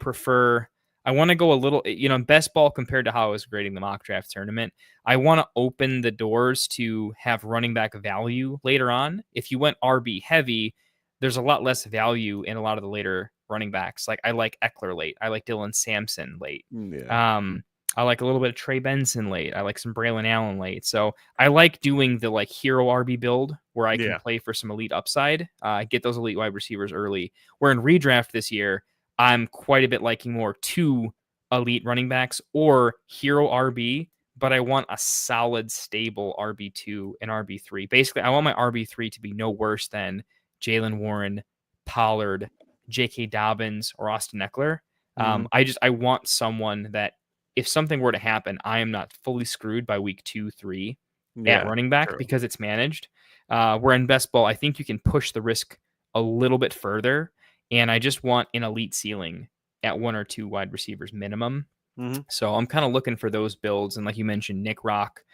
want to go a little, in best ball compared to how I was grading the mock draft tournament. I want to open the doors to have running back value later on. If you went RB heavy, there's a lot less value in a lot of the later running backs. Like I like Eckler late. I like Dylan Sampson late.
Yeah.
I like a little bit of Trey Benson late. I like some Braylon Allen late. So I like doing the like hero RB build where I can play for some elite upside, get those elite wide receivers early. Where in redraft this year, I'm quite a bit liking more 2 elite running backs or hero RB, but I want a solid, stable RB2 and RB3. Basically, I want my RB3 to be no worse than Jaylen Warren, Pollard, J.K. Dobbins, or Austin Eckler. I want someone that if something were to happen, I am not fully screwed by week 2, 3 at running back because it's managed. Where in best ball, I think you can push the risk a little bit further. And I just want an elite ceiling at 1 or 2 wide receivers minimum. So I'm kind of looking for those builds. And like you mentioned, Nick Rock,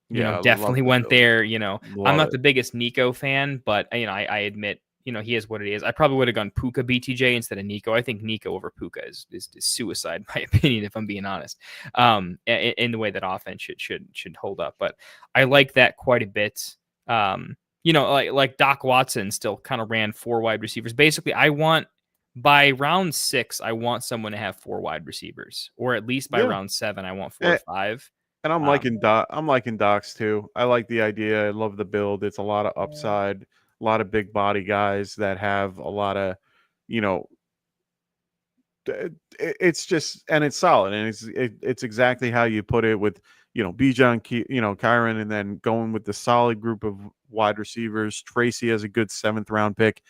definitely went there. I'm not the biggest Nico fan, but I admit, he is what it is. I probably would have gone Puka BTJ instead of Nico. I think Nico over Puka is suicide, in my opinion, if I'm being honest, in the way that offense should hold up. But I like that quite a bit. Like Doc Watson still kind of ran 4 wide receivers. Basically, by round 6, I want someone to have 4 wide receivers, or at least by round 7, I want 4 or 5.
And I'm liking Doc's too. I like the idea. I love the build. It's a lot of upside, a lot of big body guys that have a lot of, it's just, and it's solid, and it's exactly how you put it with, Bijan, Kyron, and then going with the solid group of wide receivers. Tracy has a good 7th round pick,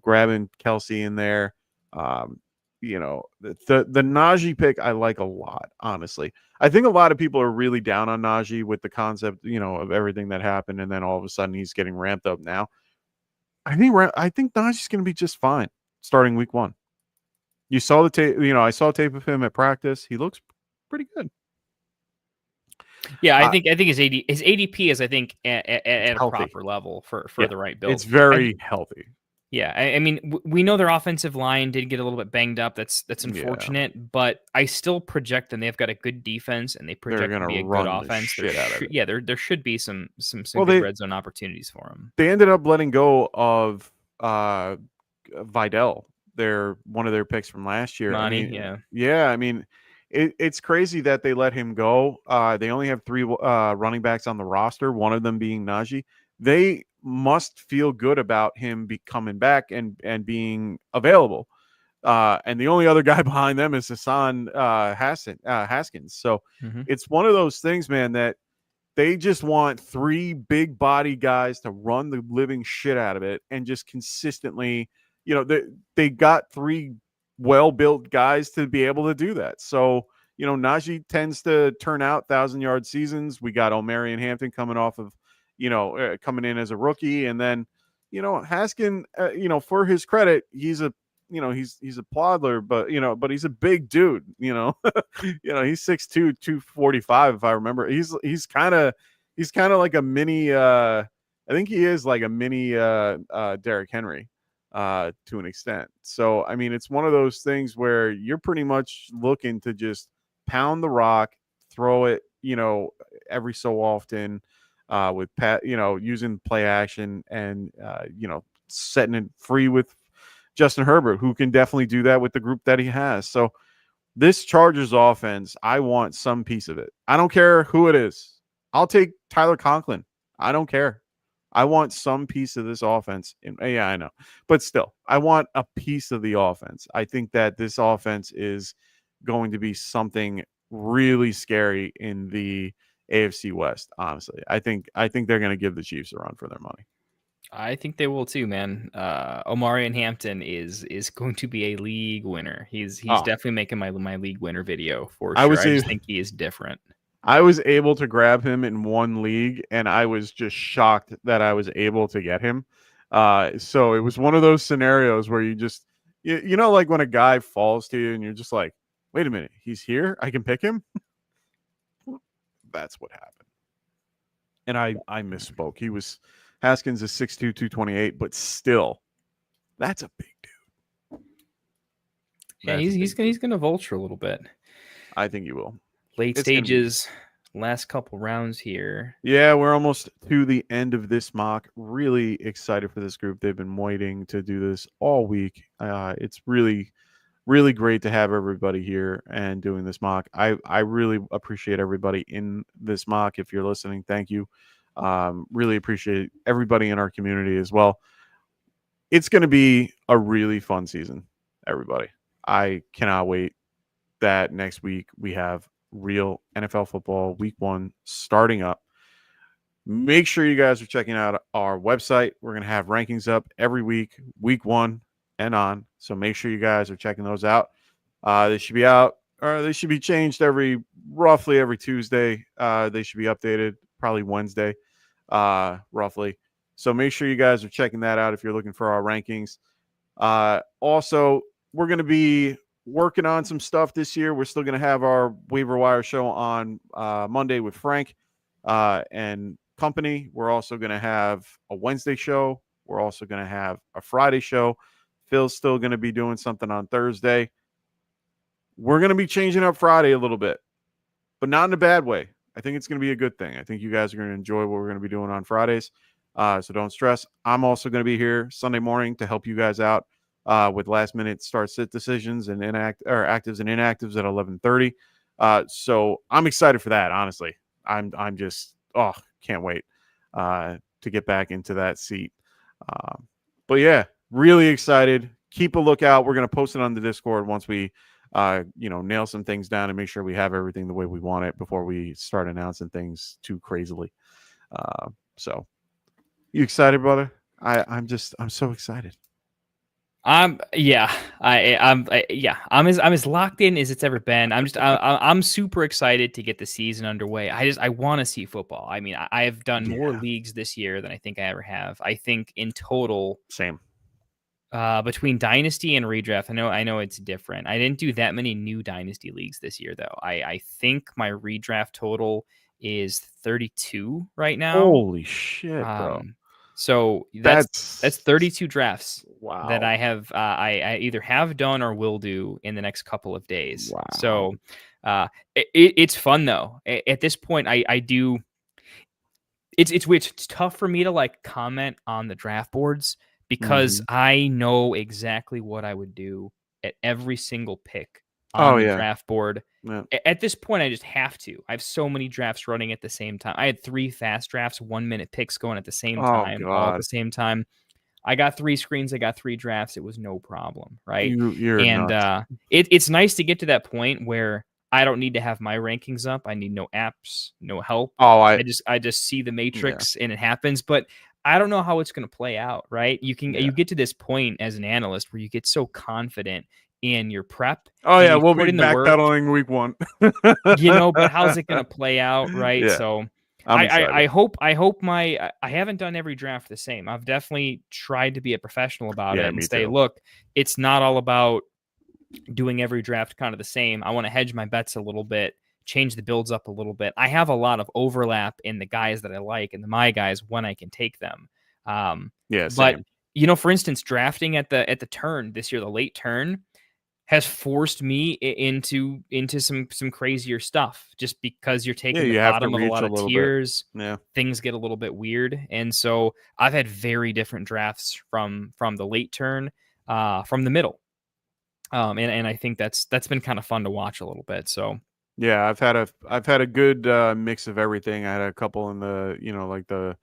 grabbing Kelsey in there. The Najee pick I like a lot, honestly. I think a lot of people are really down on Najee with the concept, of everything that happened, and then all of a sudden he's getting ramped up now. I think Najee's going to be just fine starting week 1. You saw the tape, I saw tape of him at practice. He looks pretty good.
Yeah, I think his ADP is, I think, at a proper level for the right build.
It's very healthy.
Yeah, I mean, we know their offensive line did get a little bit banged up. That's unfortunate, but I still project them. They've got a good defense, and they project to be a good offense. There should be some good red zone opportunities for them.
They ended up letting go of Vidal, one of their picks from last year. I mean, it's crazy that they let him go. They only have 3 running backs on the roster, one of them being Najee. They must feel good about him coming back and being available. And the only other guy behind them is Hassan Haskins. So it's one of those things, man, that they just want 3 big body guys to run the living shit out of it and just consistently, they got 3 well-built guys to be able to do that. So, Najee tends to turn out 1,000-yard seasons. We got Omarion Hampton coming off of, coming in as a rookie. And then, Haskin, for his credit, he's a ploddler, but he's a big dude, he's 6'2", 245, if I remember. He's kind of like a mini, I think he is like a mini Derrick Henry. to an extent. So, I mean, it's one of those things where you're pretty much looking to just pound the rock, throw it, every so often with using play action and, setting it free with Justin Herbert, who can definitely do that with the group that he has. So this Chargers offense, I want some piece of it. I don't care who it is. I'll take Tyler Conklin. I don't care. I want some piece of this offense. Yeah, I know. But still, I want a piece of the offense. I think that this offense is going to be something really scary in the AFC West, honestly. I think they're going to give the Chiefs a run for their money.
I think they will too, man. Omarion Hampton is going to be a league winner. He's definitely making my league winner video for sure. I just think he is different.
I was able to grab him in one league, and I was just shocked that I was able to get him. So it was one of those scenarios where you just, like when a guy falls to you and you're just like, wait a minute, he's here? I can pick him? That's what happened. And I misspoke. Haskins is 6'2", 228, but still, that's a big dude.
Yeah, he's going to vulture a little bit.
I think he will.
Late stages, last couple rounds here.
Yeah, we're almost to the end of this mock. Really excited for this group. They've been waiting to do this all week. It's really, really great to have everybody here and doing this mock. I really appreciate everybody in this mock. If you're listening, thank you. Really appreciate everybody in our community as well. It's going to be a really fun season, everybody. I cannot wait that next week we have real NFL football week 1 starting up. Make sure you guys are checking out our website. We're going to have rankings up every week 1 and on. So make sure you guys are checking those out. They should be out, or they should be changed roughly every Tuesday. They should be updated probably Wednesday, roughly. So make sure you guys are checking that out if you're looking for our rankings. Also, we're going to be working on some stuff this year. We're still going to have our waiver wire show on Monday with Frank and company. We're also going to have a Wednesday show. We're also going to have a Friday show. Phil's still going to be doing something on Thursday. We're going to be changing up Friday a little bit, but not in a bad way. I think it's going to be a good thing. I think you guys are going to enjoy what we're going to be doing on Fridays. So don't stress. I'm also going to be here Sunday morning to help you guys out with last minute start sit decisions and actives and inactives at 11:30. So I'm excited for that. Honestly, I'm just can't wait to get back into that seat. But yeah, really excited. Keep a lookout. We're going to post it on the Discord once we nail some things down and make sure we have everything the way we want it before we start announcing things too crazily. So you excited, brother? I'm so excited.
I'm as locked in as it's ever been. I'm super excited to get the season underway. I want to see football. I mean, I have done more leagues this year than I think I ever have. I think in total,
same.
Between dynasty and redraft, I know it's different. I didn't do that many new dynasty leagues this year, though. I think my redraft total is 32 right now.
Holy shit, bro!
So that's 32 drafts.
Wow.
That I have I either have done or will do in the next couple of days.
Wow.
So it's fun though. At this point, I do. It's weird. It's tough for me to like comment on the draft boards because I know exactly what I would do at every single pick on the draft board.
Yeah.
At this point, I just have to. I have so many drafts running at the same time. I had 3 fast drafts, 1-minute picks going at the same time, all at the same time. I got 3 screens. I got 3 drafts. It was no problem, right? It's nice to get to that point where I don't need to have my rankings up. I need no apps, no help. I just see the matrix and it happens. But I don't know how it's going to play out, right? You get to this point as an analyst where you get so confident in your prep.
We'll be backpedaling week 1.
But how's it going to play out, right?
Yeah.
So I hope I haven't done every draft the same. I've definitely tried to be a professional about it and say, look, it's not all about doing every draft kind of the same. I want to hedge my bets a little bit, change the builds up a little bit. I have a lot of overlap in the guys that I like and my guys when I can take them. But for instance, drafting at the turn this year, the late turn, has forced me into some crazier stuff, just because you're taking the
you have to
bottom of a
reach
lot
a
of
little bit.
tiers.
Yeah.
Things get a little bit weird. And so I've had very different drafts from the late turn, from the middle. And I think that's been kind of fun to watch a little bit. So
Yeah, I've had a good mix of everything. I had a couple in the,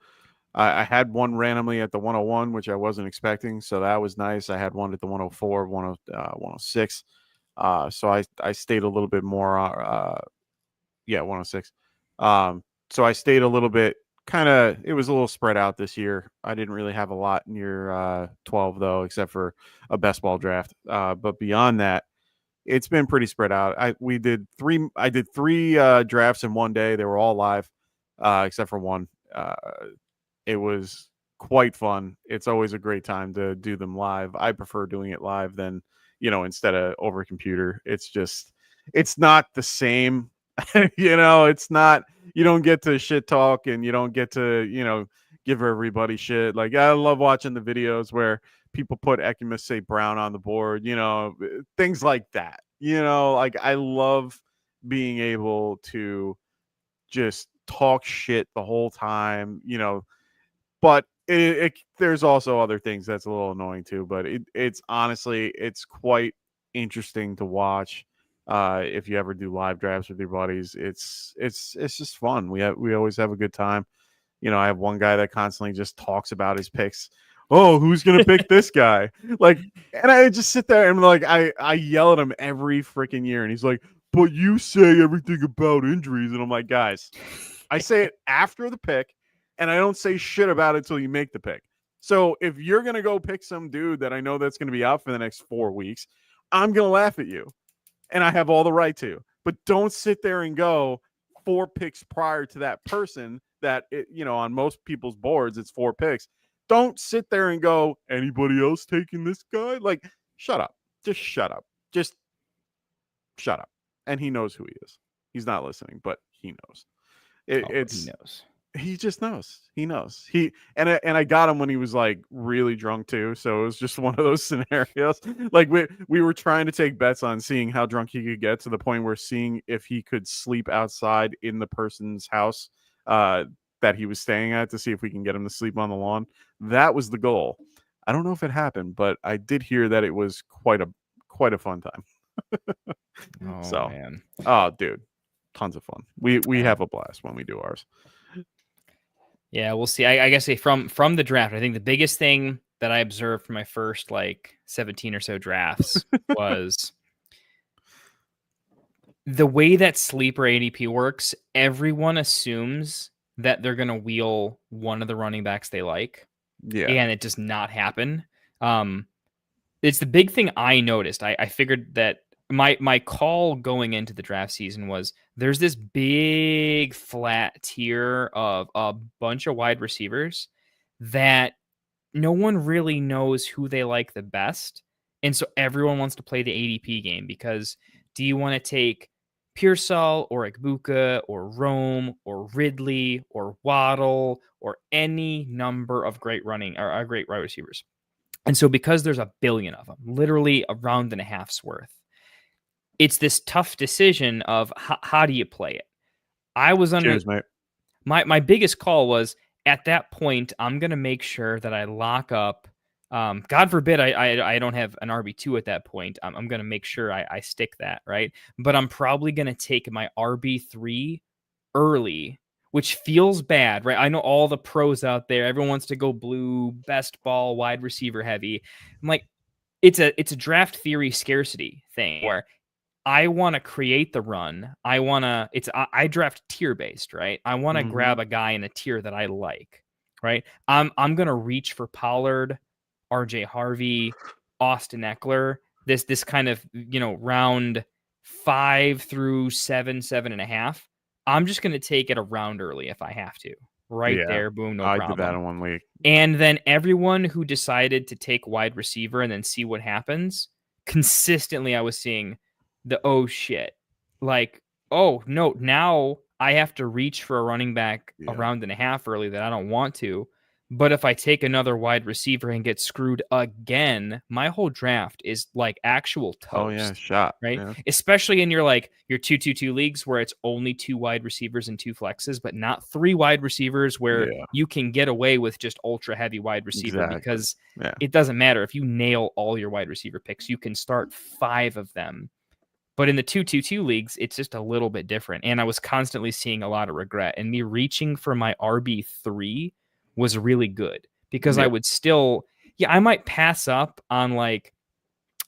I had one randomly at the 101, which I wasn't expecting, so that was nice. I had one at the 104, 106. So I stayed a little bit more 106. So I stayed a little bit, it was a little spread out this year. I didn't really have a lot near 12 though, except for a best ball draft. But beyond that, it's been pretty spread out. I did three drafts in one day. They were all live, except for one. It was quite fun. It's always a great time to do them live. I prefer doing it live than, instead of over computer. It's not the same. It's not, you don't get to shit talk, and you don't get to, give everybody shit. Like, I love watching the videos where people put Ekimus say Brown on the board, things like that. Like, I love being able to just talk shit the whole time, but there's also other things that's a little annoying too. But it's honestly, it's quite interesting to watch. If you ever do live drafts with your buddies, it's just fun. We always have a good time. I have one guy that constantly just talks about his picks. Oh, who's gonna pick this guy? Like, and I just sit there and like I yell at him every freaking year, and he's like, "But you say everything about injuries," and I'm like, guys, I say it after the pick, and I don't say shit about it until you make the pick. So if you're gonna go pick some dude that I know that's gonna be out for the next 4 weeks, I'm gonna laugh at you, and I have all the right to. But don't sit there and go 4 picks prior to that person that on most people's boards it's 4 picks. Don't sit there and go, anybody else taking this guy? Like, shut up. Just shut up. Just shut up. And he knows who he is. He's not listening, but he knows.
He knows.
He just knows. He knows. And I got him when he was like really drunk too. So it was just one of those scenarios. Like we were trying to take bets on seeing how drunk he could get, to the point where seeing if he could sleep outside in the person's house that he was staying at, to see if we can get him to sleep on the lawn. That was the goal. I don't know if it happened, but I did hear that it was quite a fun time.
Oh man.
Oh dude, tons of fun. We have a blast when we do ours.
Yeah, we'll see. I guess from the draft, I think the biggest thing that I observed from my first 17 or so drafts was the way that sleeper ADP works. Everyone assumes that they're going to wheel one of the running backs they like.
Yeah.
And it does not happen. It's the big thing I noticed. I figured that my call going into the draft season was, there's this big flat tier of a bunch of wide receivers that no one really knows who they like the best. And so everyone wants to play the ADP game, because do you want to take Pearsall or Igbuka or Rome or Ridley or Waddle or any number of great great wide receivers? And so because there's a billion of them, literally a round and a half's worth, it's this tough decision of how do you play it? I was under.
Cheers, mate.
My biggest call was, at that point, I'm going to make sure that I lock up. God forbid I don't have an RB2 at that point. I'm going to make sure I stick that, right? But I'm probably going to take my RB3 early, which feels bad, right? I know all the pros out there. Everyone wants to go blue, best ball, wide receiver heavy. I'm like, it's a draft theory scarcity thing where I want to create the run. I draft tier based, right? I want to grab a guy in a tier that I like, right? I'm going to reach for Pollard, RJ Harvey, Austin Eckler, this kind of, round 5 through 7.5. I'm just going to take it a round early if I have to. Right there, boom, no problem.
I did that in 1 week.
And then everyone who decided to take wide receiver and then see what happens, consistently I was seeing the oh shit. Like, oh no, now I have to reach for a running back a round and a half early that I don't want to. But if I take another wide receiver and get screwed again, my whole draft is like actual toast.
Oh yeah, shot.
Right?
Yeah.
Especially in your 2-2-2 leagues where it's only 2 wide receivers and 2 flexes, but not 3 wide receivers where you can get away with just ultra heavy wide receiver because it doesn't matter. If you nail all your wide receiver picks, you can start 5 of them. But in the 2-2-2 leagues, it's just a little bit different. And I was constantly seeing a lot of regret. And me reaching for my RB3 was really good because I would still, I might pass up on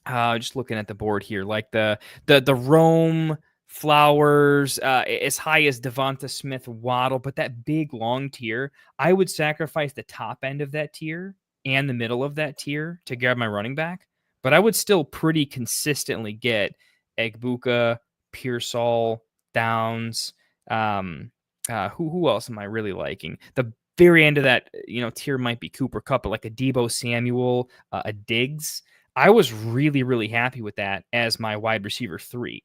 just looking at the board here, like the Rome, Flowers, as high as Devonta Smith, Waddle, but that big long tier, I would sacrifice the top end of that tier and the middle of that tier to grab my running back. But I would still pretty consistently get Egbuka, Pearsall, Downs. Who else am I really liking? The very end of that tier might be Cooper Kupp, but like a Deebo Samuel, a Diggs. I was really, really happy with that as my wide receiver 3.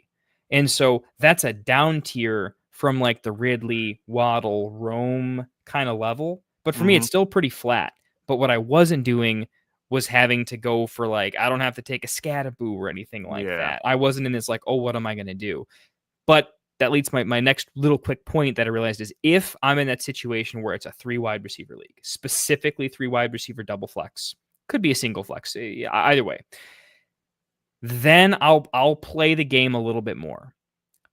And so that's a down tier from like the Ridley, Waddle, Rome kind of level. But for me, it's still pretty flat. But what I wasn't doing was having to go for I don't have to take a Scatterboo or anything like that. I wasn't in this what am I going to do? But that leads to my next little quick point that I realized is if I'm in that situation where it's a 3 wide receiver league, specifically 3 wide receiver double flex, could be a single flex, either way, then I'll play the game a little bit more.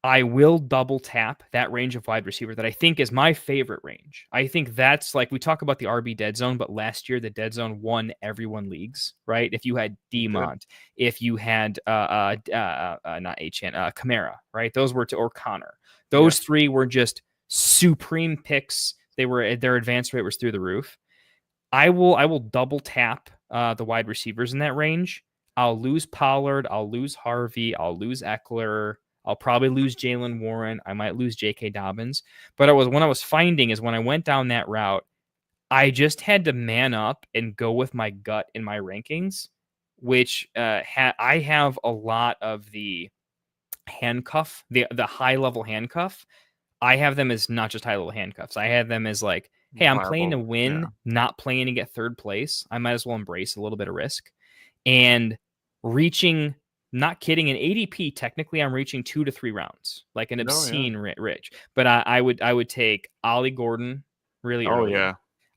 I will double tap that range of wide receiver that I think is my favorite range. I think that's we talk about the RB dead zone, but last year the dead zone won everyone leagues, right? If you had Demont, if you had not Achane, Kamara, right? Those were or Connor. Those 3 were just supreme picks. Their advance rate was through the roof. I will double tap the wide receivers in that range. I'll lose Pollard. I'll lose Harvey. I'll lose Eckler. I'll probably lose Jalen Warren. I might lose J.K. Dobbins. But what I was finding is when I went down that route, I just had to man up and go with my gut in my rankings, which I have a lot of the handcuff, the high level handcuff. I have them as not just high level handcuffs. I have them as hey, I'm playing to win, not playing to get third place. I might as well embrace a little bit of risk. And reaching, not kidding, in ADP, technically I'm reaching 2 to 3 rounds, like an obscene rich. But I would take Ollie Gordon really early.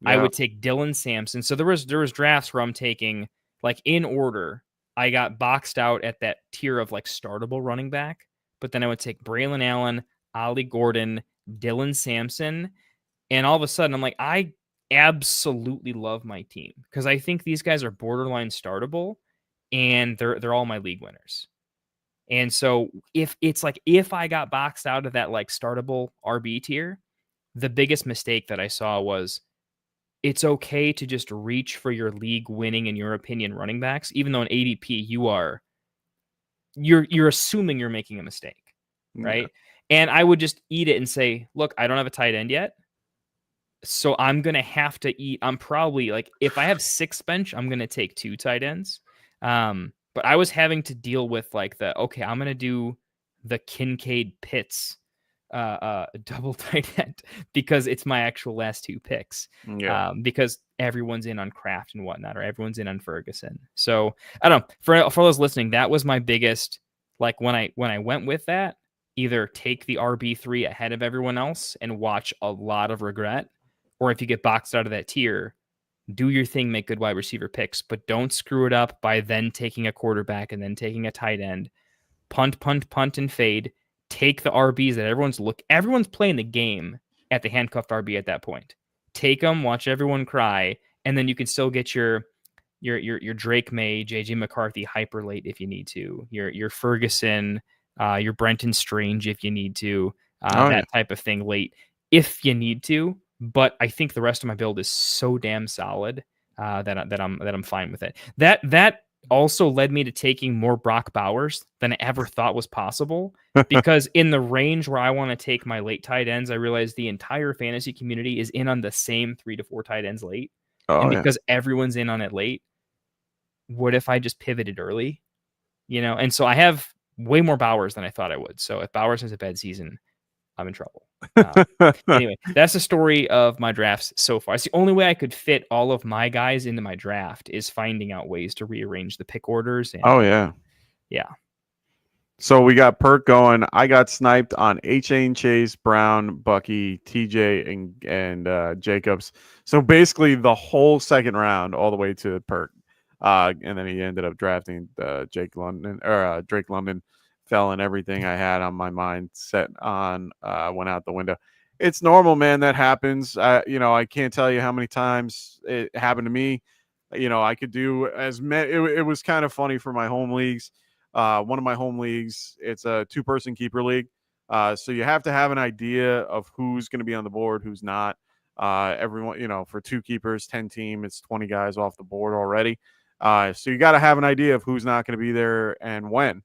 I would take Dylan Sampson. So there was drafts where I'm taking in order. I got boxed out at that tier of startable running back, but then I would take Braylon Allen, Ollie Gordon, Dylan Sampson, and all of a sudden I'm I absolutely love my team because I think these guys are borderline startable. And they're all my league winners. And so if I got boxed out of that startable RB tier, the biggest mistake that I saw was it's okay to just reach for your league winning, in your opinion, running backs, even though in ADP you're assuming you're making a mistake, right? And I would just eat it and say, look, I don't have a tight end yet. So I'm going to have to eat. I'm probably if I have 6 bench, I'm going to take 2 tight ends. But I was having to deal with I'm going to do the Kincaid Pitts, double tight end because it's my actual last 2 picks. Because everyone's in on Kraft and whatnot, or everyone's in on Ferguson. So I don't know, for those listening, that was my biggest, when I went with that, either take the RB3 ahead of everyone else and watch a lot of regret, or if you get boxed out of that tier, do your thing, make good wide receiver picks, but don't screw it up by then taking a quarterback and then taking a tight end. Punt, and fade. Take the RBs that everyone's playing the game at the handcuffed RB at that point. Take them, watch everyone cry, and then you can still get your Drake May, JJ McCarthy hyper late if you need to. Your Ferguson, your Brenton Strange if you need to. That type of thing late if you need to. But I think the rest of my build is so damn solid that I'm fine with it. That also led me to taking more Brock Bowers than I ever thought was possible, because in the range where I want to take my late tight ends, I realized the entire fantasy community is in on the same 3 to 4 tight ends late. Because everyone's in on it late, what if I just pivoted early? And so I have way more Bowers than I thought I would. So if Bowers has a bad season, I'm in trouble. Anyway, that's the story of my drafts so far. It's the only way I could fit all of my guys into my draft is finding out ways to rearrange the pick orders. And, yeah.
So we got Perk going. I got sniped on H.A. Chase, Brown, Bucky, TJ, and Jacobs. So basically the whole second round, all the way to Perk. And then he ended up drafting Drake London. Fell, and everything I had on my mind set on went out the window. It's normal, man. That happens. I can't tell you how many times it happened to me. I could do as many. It was kind of funny for my home leagues. One of my home leagues, it's a 2-person keeper league. So you have to have an idea of who's going to be on the board, who's not. Everyone, for 2 keepers, 10 team, it's 20 guys off the board already. So you got to have an idea of who's not going to be there and when.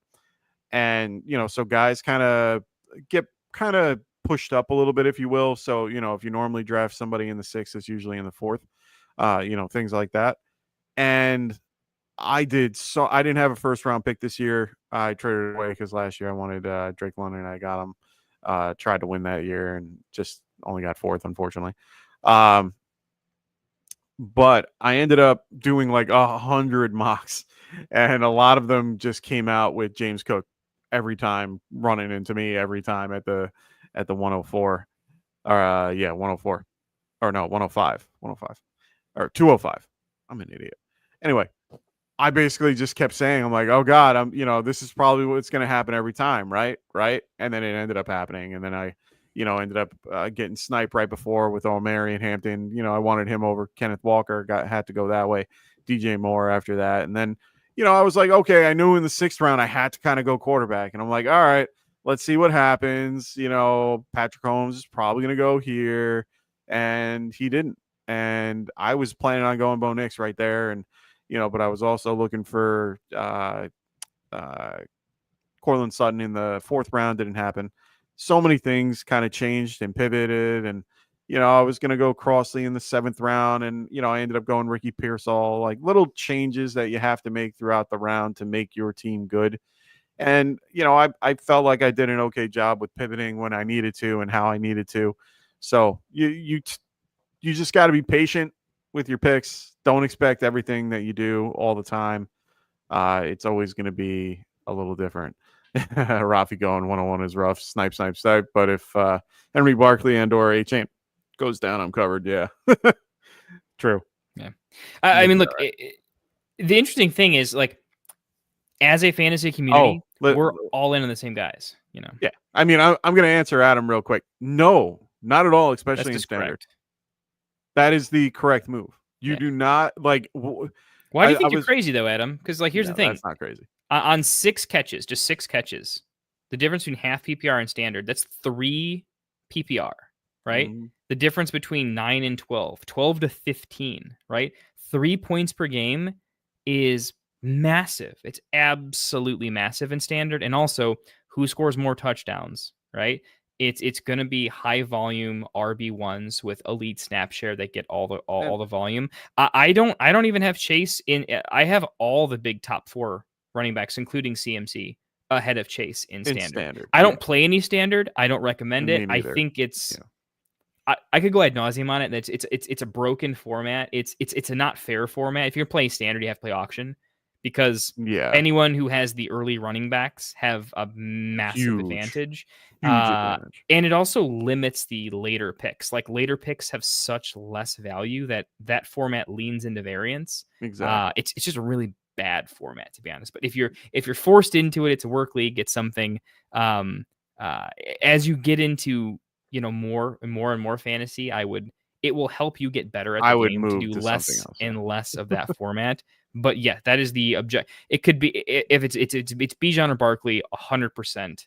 And, so guys kind of get pushed up a little bit, if you will. So, if you normally draft somebody in the 6th, it's usually in the 4th, things like that. And I didn't have a first round pick this year. I traded it away because last year I wanted Drake London. I got him, tried to win that year and just only got 4th, unfortunately. But I ended up doing like 100 mocks, and a lot of them just came out with James Cook every time running into me every time at the 104 or 104 or no 105 or 205. I'm an idiot. Anyway, I basically just kept saying, I'm like, oh God, this is probably what's going to happen every time. Right. And then it ended up happening. And then I, ended up getting sniped right before with O'Mary and Hampton. I wanted him over Kenneth Walker, had to go that way. DJ Moore after that. And then, I was like, okay, I knew in the 6th round I had to kind of go quarterback. And I'm like, all right, let's see what happens. Patrick Holmes is probably going to go here. And he didn't. And I was planning on going Bo Nix right there. And, but I was also looking for Cortland Sutton in the 4th round. Didn't happen. So many things kind of changed and pivoted. And, I was going to go Crossley in the 7th round. And, I ended up going Ricky Pearsall, like little changes that you have to make throughout the round to make your team good. And, I felt like I did an okay job with pivoting when I needed to and how I needed to. So you just got to be patient with your picks. Don't expect everything that you do all the time. It's always going to be a little different. Rafi going 101 is rough. Snipe. But if Henry Barkley and/or H.A. goes down, I'm covered. Yeah. True.
Yeah. I mean, look, the interesting thing is, like, as a fantasy community, we're all in on the same guys,
Yeah. I mean, I'm going to answer Adam real quick. No, not at all, especially in standard.
Correct.
That is the correct move. You do not like.
Why do you think you're crazy though, Adam? Because here's the thing.
That's not crazy.
On 6 catches, just 6 catches, the difference between half PPR and standard, that's 3 PPR, right? Mm-hmm. The difference between 9 and 12 to 15, right? 3 points per game is massive. It's absolutely massive in standard. And also, who scores more touchdowns, right? It's going to be high volume RB1s with elite snap share that get all the volume. I don't even have Chase in. I have all the big top 4 running backs, including CMC, ahead of Chase in standard. I don't play any standard. I don't recommend it. I think it's. Yeah. I could go ad nauseum on it. It's a broken format. It's a not fair format. If you're playing standard, you have to play auction. Because anyone who has the early running backs have a massive advantage. Huge advantage. And it also limits the later picks. Like, later picks have such less value that format leans into variance.
Exactly.
It's just a really bad format, to be honest. But if you're forced into it, it's a work league. It's something. As you get into more and more fantasy, it will help you get better at the game to do less and less of that format. But yeah, that is the object. It could be if it's Bijan or Barkley 100%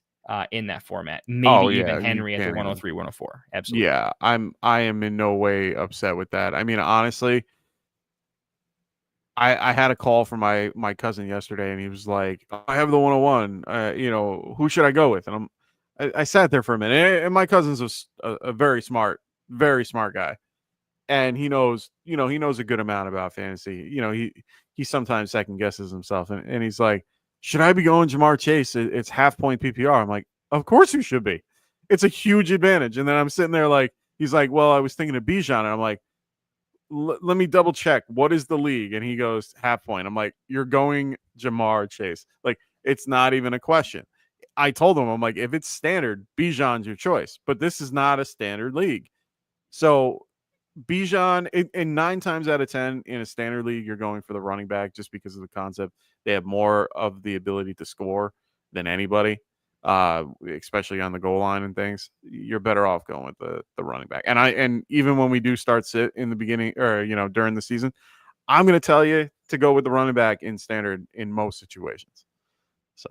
in that format. Maybe even Henry at the 103, 104. Absolutely.
Yeah, I am in no way upset with that. I mean, honestly, I had a call from my cousin yesterday, and he was like, "I have the 101. Who should I go with?" And I sat there for a minute, and my cousin's a very smart guy. And he knows a good amount about fantasy. He sometimes second guesses himself, and he's like, should I be going Jamar Chase? It's half point PPR. I'm like, of course you should be. it's a huge advantage. And then I'm sitting there like, he's like, well, I was thinking of Bijan. And I'm like, let me double check. What is the league? And he goes, half point. I'm like, you're going Jamar Chase. Like, it's not even a question. I told him, I'm like, if it's standard, Bijan's your choice. But this is not a standard league. So Bijan, in 9 times out of 10 in a standard league, you're going for the running back just because of the concept. They have more of the ability to score than anybody, especially on the goal line and things. You're better off going with the running back. And even when we do start sit in the beginning or during the season, I'm going to tell you to go with the running back in standard in most situations. So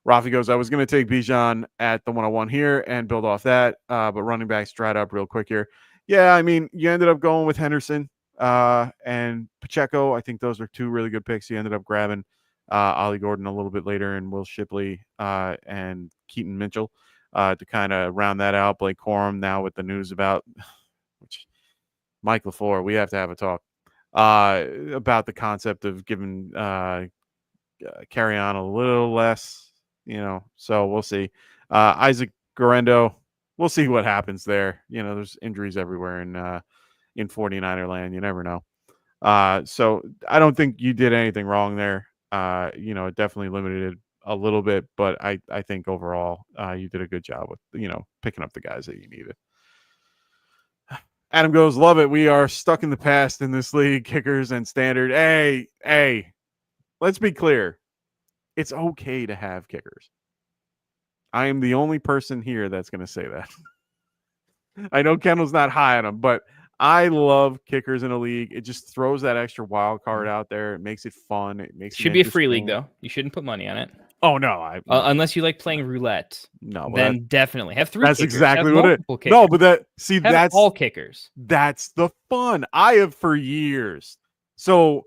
Rafi goes, I was going to take Bijan at the 101 here and build off that, but running backs dried up real quick here. Yeah, I mean, you ended up going with Henderson and Pacheco. I think those are 2 really good picks. You ended up grabbing Ollie Gordon a little bit later and Will Shipley and Keaton Mitchell to kind of round that out. Blake Corum now with the news about which Mike LaFleur, we have to have a talk about the concept of giving carry on a little less, so we'll see. Isaac Garendo, we'll see what happens there. There's injuries everywhere in 49er land. You never know. So I don't think you did anything wrong there. It definitely limited it a little bit, but I think overall you did a good job with, picking up the guys that you needed. Adam goes, love it. We are stuck in the past in this league, kickers and standard. Hey, let's be clear. It's okay to have kickers. I am the only person here that's going to say that. I know Kendall's not high on them, but I love kickers in a league. It just throws that extra wild card out there. It makes it fun. It makes
should be a free league though. You shouldn't put money on it.
Oh no,
unless you like playing roulette.
No,
then definitely have 3.
That's
kickers.
exactly
have
what it.
Kickers.
No, but
have
that's
all kickers.
That's the fun. I have for years. So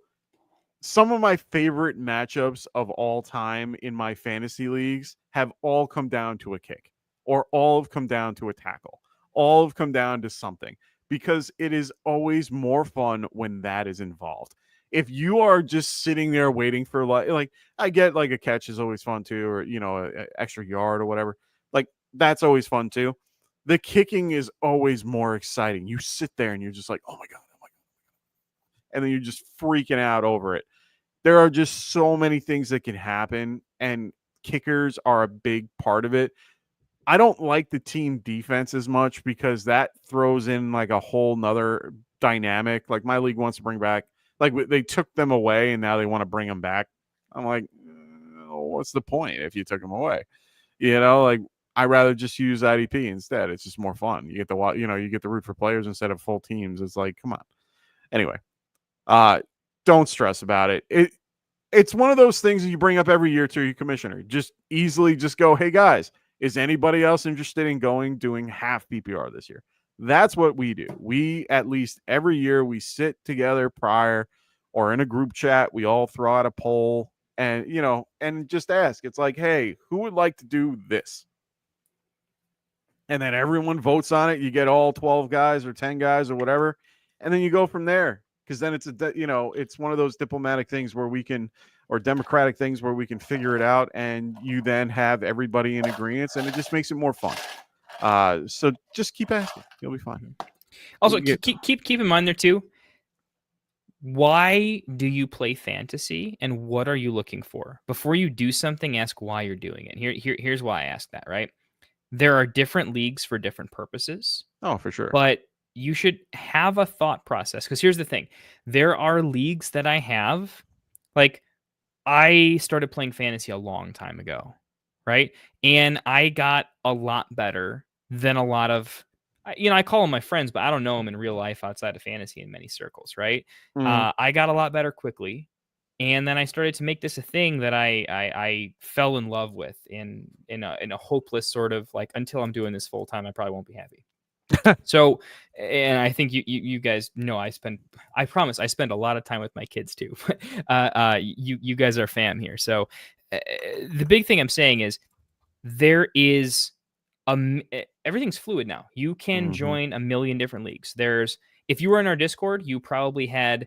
some of my favorite matchups of all time in my fantasy leagues have all come down to a kick, or all have come down to a tackle, all have come down to something, because it is always more fun when that is involved. If you are just sitting there waiting for like I get like a catch is always fun too, or an extra yard or whatever, like that's always fun too. The kicking is always more exciting. You sit there and you're just like, oh my god, and then you're just freaking out over it. There are just so many things that can happen, and kickers are a big part of it. I don't like the team defense as much because that throws in like a whole nother dynamic. Like my league wants to bring back, like they took them away and now they want to bring them back. I'm like, what's the point if you took them away? Like I rather just use IDP instead. It's just more fun. You get to you get to root for players instead of full teams. It's like, come on. Anyway, don't stress about it. It's one of those things that you bring up every year to your commissioner. Just easily just go, hey guys, is anybody else interested in doing half PPR this year? That's what we do. We, at least every year, we sit together prior or in a group chat. We all throw out a poll and, and just ask. It's like, hey, who would like to do this? And then everyone votes on it. You get all 12 guys or 10 guys or whatever. And then you go from there. Because then it's one of those diplomatic things where we can, or democratic things where we can figure it out, and you then have everybody in agreement, and it just makes it more fun. So just keep asking; you'll be fine.
Also, keep in mind there too. Why do you play fantasy, and what are you looking for? Before you do something, ask why you're doing it. Here's why I ask that. Right? There are different leagues for different purposes.
Oh, for sure.
But you should have a thought process, because here's the thing. There are leagues that I have, like I started playing fantasy a long time ago, right? And I got a lot better than a lot of, I call them my friends, but I don't know them in real life outside of fantasy in many circles, right? I got a lot better quickly. And then I started to make this a thing that I fell in love with in a hopeless sort of like, until I'm doing this full time, I probably won't be happy. So, and I think you guys know I promise I spend a lot of time with my kids too. You guys are fam here. So the big thing I'm saying is everything's fluid now. You can join a million different leagues. If you were in our Discord, you probably had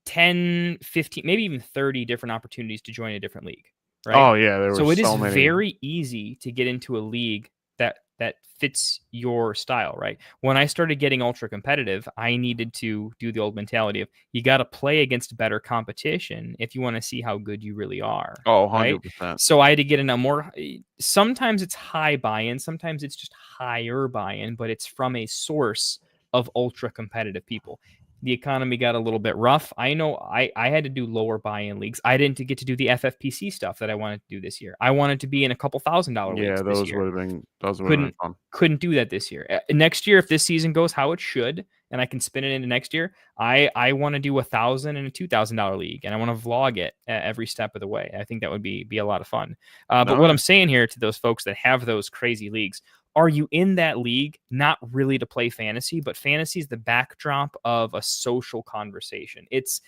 10, 15, maybe even 30 different opportunities to join a different league. Right?
Oh yeah. There were
so it is
many.
very easy to get into a league that that fits your style, right? When I started getting ultra competitive, I needed to do the old mentality of you got to play against better competition if you want to see how good you really are.
Oh,
right?
100%.
So I had to get in a more, sometimes it's high buy-in, sometimes it's just higher buy-in, but it's from a source of ultra competitive people. The economy got a little bit rough. I know I had to do lower buy-in leagues. I didn't get to do the FFPC stuff that I wanted to do this year. I wanted to be in a couple $1,000 leagues
Yeah,
this
those
year.
would have been fun.
Couldn't do that this year. Next year, if this season goes how it should, and I can spin it into next year, I want to do $1,000 and a $2,000 league, and I want to vlog it every step of the way. I think that would be a lot of fun. But what I'm saying here to those folks that have those crazy leagues, are you in that league not really to play fantasy, but fantasy is the backdrop of a social conversation. It's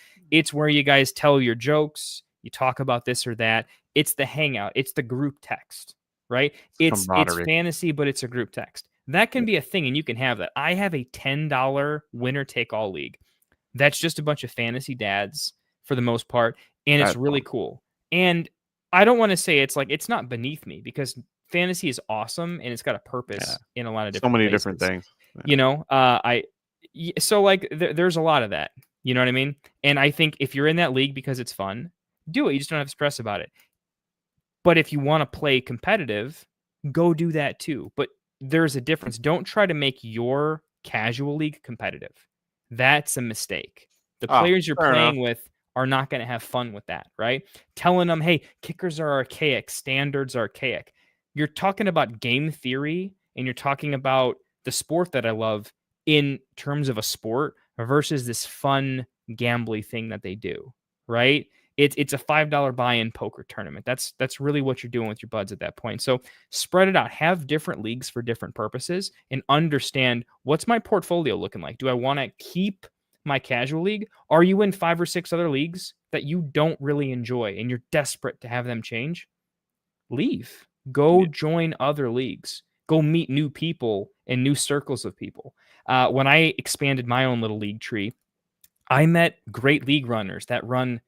where you guys tell your jokes, you talk about this or that. It's the hangout. It's the group text, right? It's fantasy, but it's a group text. That can be a thing, and you can have that. I have a $10 winner take all league. That's just a bunch of fantasy dads for the most part, and it's really cool. And I don't want to say it's not beneath me, because fantasy is awesome and it's got a purpose in a lot of different places.
Different things. Yeah.
You know, there's a lot of that. You know what I mean? And I think if you're in that league because it's fun, do it. You just don't have to stress about it. But if you want to play competitive, go do that too. But there's a difference. Don't try to make your casual league competitive. That's a mistake. The players you're playing with are not going to have fun with that, right? Telling them, hey, kickers are archaic, standards are archaic. You're talking about game theory, and you're talking about the sport that I love in terms of a sport versus this fun gambly thing that they do, right? It's a $5 buy-in poker tournament. That's really what you're doing with your buds at that point. So spread it out. Have different leagues for different purposes, and understand, what's my portfolio looking like? Do I want to keep my casual league? Are you in 5 or 6 other leagues that you don't really enjoy and you're desperate to have them change? Leave. Go join other leagues. Go meet new people and new circles of people. When I expanded my own little league tree, I met great league runners that run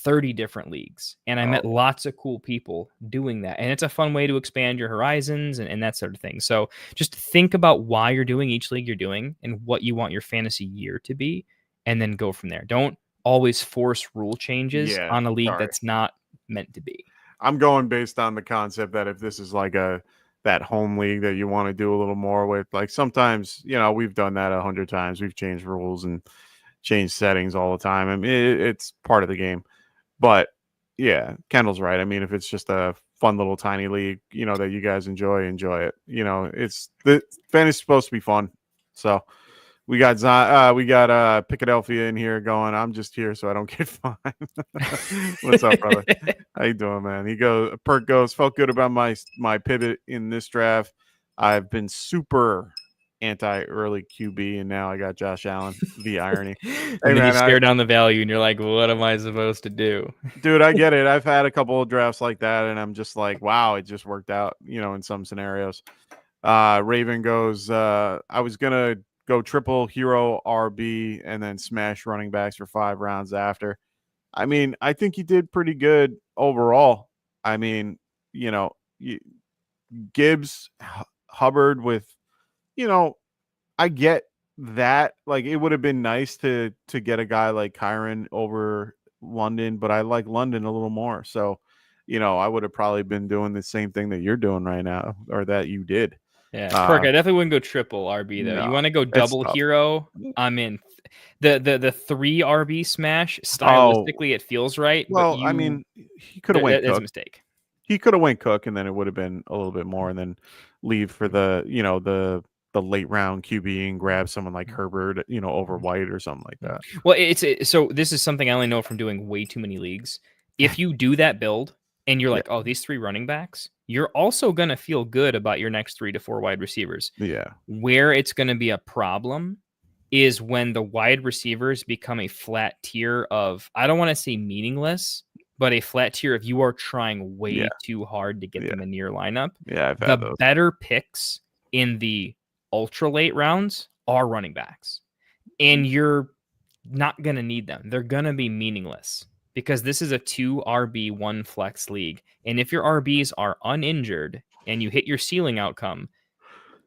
30 different leagues, and I met lots of cool people doing that. And it's a fun way to expand your horizons and that sort of thing. So just think about why you're doing each league you're doing and what you want your fantasy year to be, and then go from there. Don't always force rule changes on a league that's not meant to be.
I'm going based on the concept that if this is like that home league that you want to do a little more with, like sometimes, we've done that 100 times. We've changed rules and changed settings all the time. I mean, it's part of the game. But yeah, Kendall's right. I mean, if it's just a fun little tiny league, that you guys enjoy it. It's the fantasy's supposed to be fun. So we got Philadelphia in here going, I'm just here so I don't get fined. What's up, brother? How you doing, man? Perk goes, felt good about my pivot in this draft. I've been super anti-early QB, and now I got Josh Allen. The irony.
And then you stare down the value, and you're like, what am I supposed to do?
Dude, I get it. I've had a couple of drafts like that, and I'm just like, wow, it just worked out, in some scenarios. Raven goes, I was going to go triple hero RB and then smash running backs for 5 rounds after. I mean, I think he did pretty good overall. I mean, Gibbs, Hubbard with, I get that. Like, it would have been nice to get a guy like Kyron over London, but I like London a little more. So, I would have probably been doing the same thing that you're doing right now, or that you did.
Yeah, Perk, I definitely wouldn't go triple RB though. No, you want to go double hero? I'm in. The 3 RB smash, stylistically it feels right.
Well, I mean, he could have went Cook.
That's a mistake.
He could have went Cook, and then it would have been a little bit more, and then leave for the the late round QB and grab someone like Herbert, over White or something like that.
Well, so this is something I only know from doing way too many leagues. If you do that build and you're like, oh, these 3 running backs, you're also going to feel good about your next 3 to 4 wide receivers.
Yeah.
Where it's going to be a problem is when the wide receivers become a flat tier of, I don't want to say meaningless, but a flat tier if you are trying way too hard to get them in your lineup.
Yeah, I've had
the better picks in the ultra late rounds are running backs, and you're not going to need them. They're going to be meaningless because this is a 2 RB 1 flex league. And if your RBs are uninjured and you hit your ceiling outcome,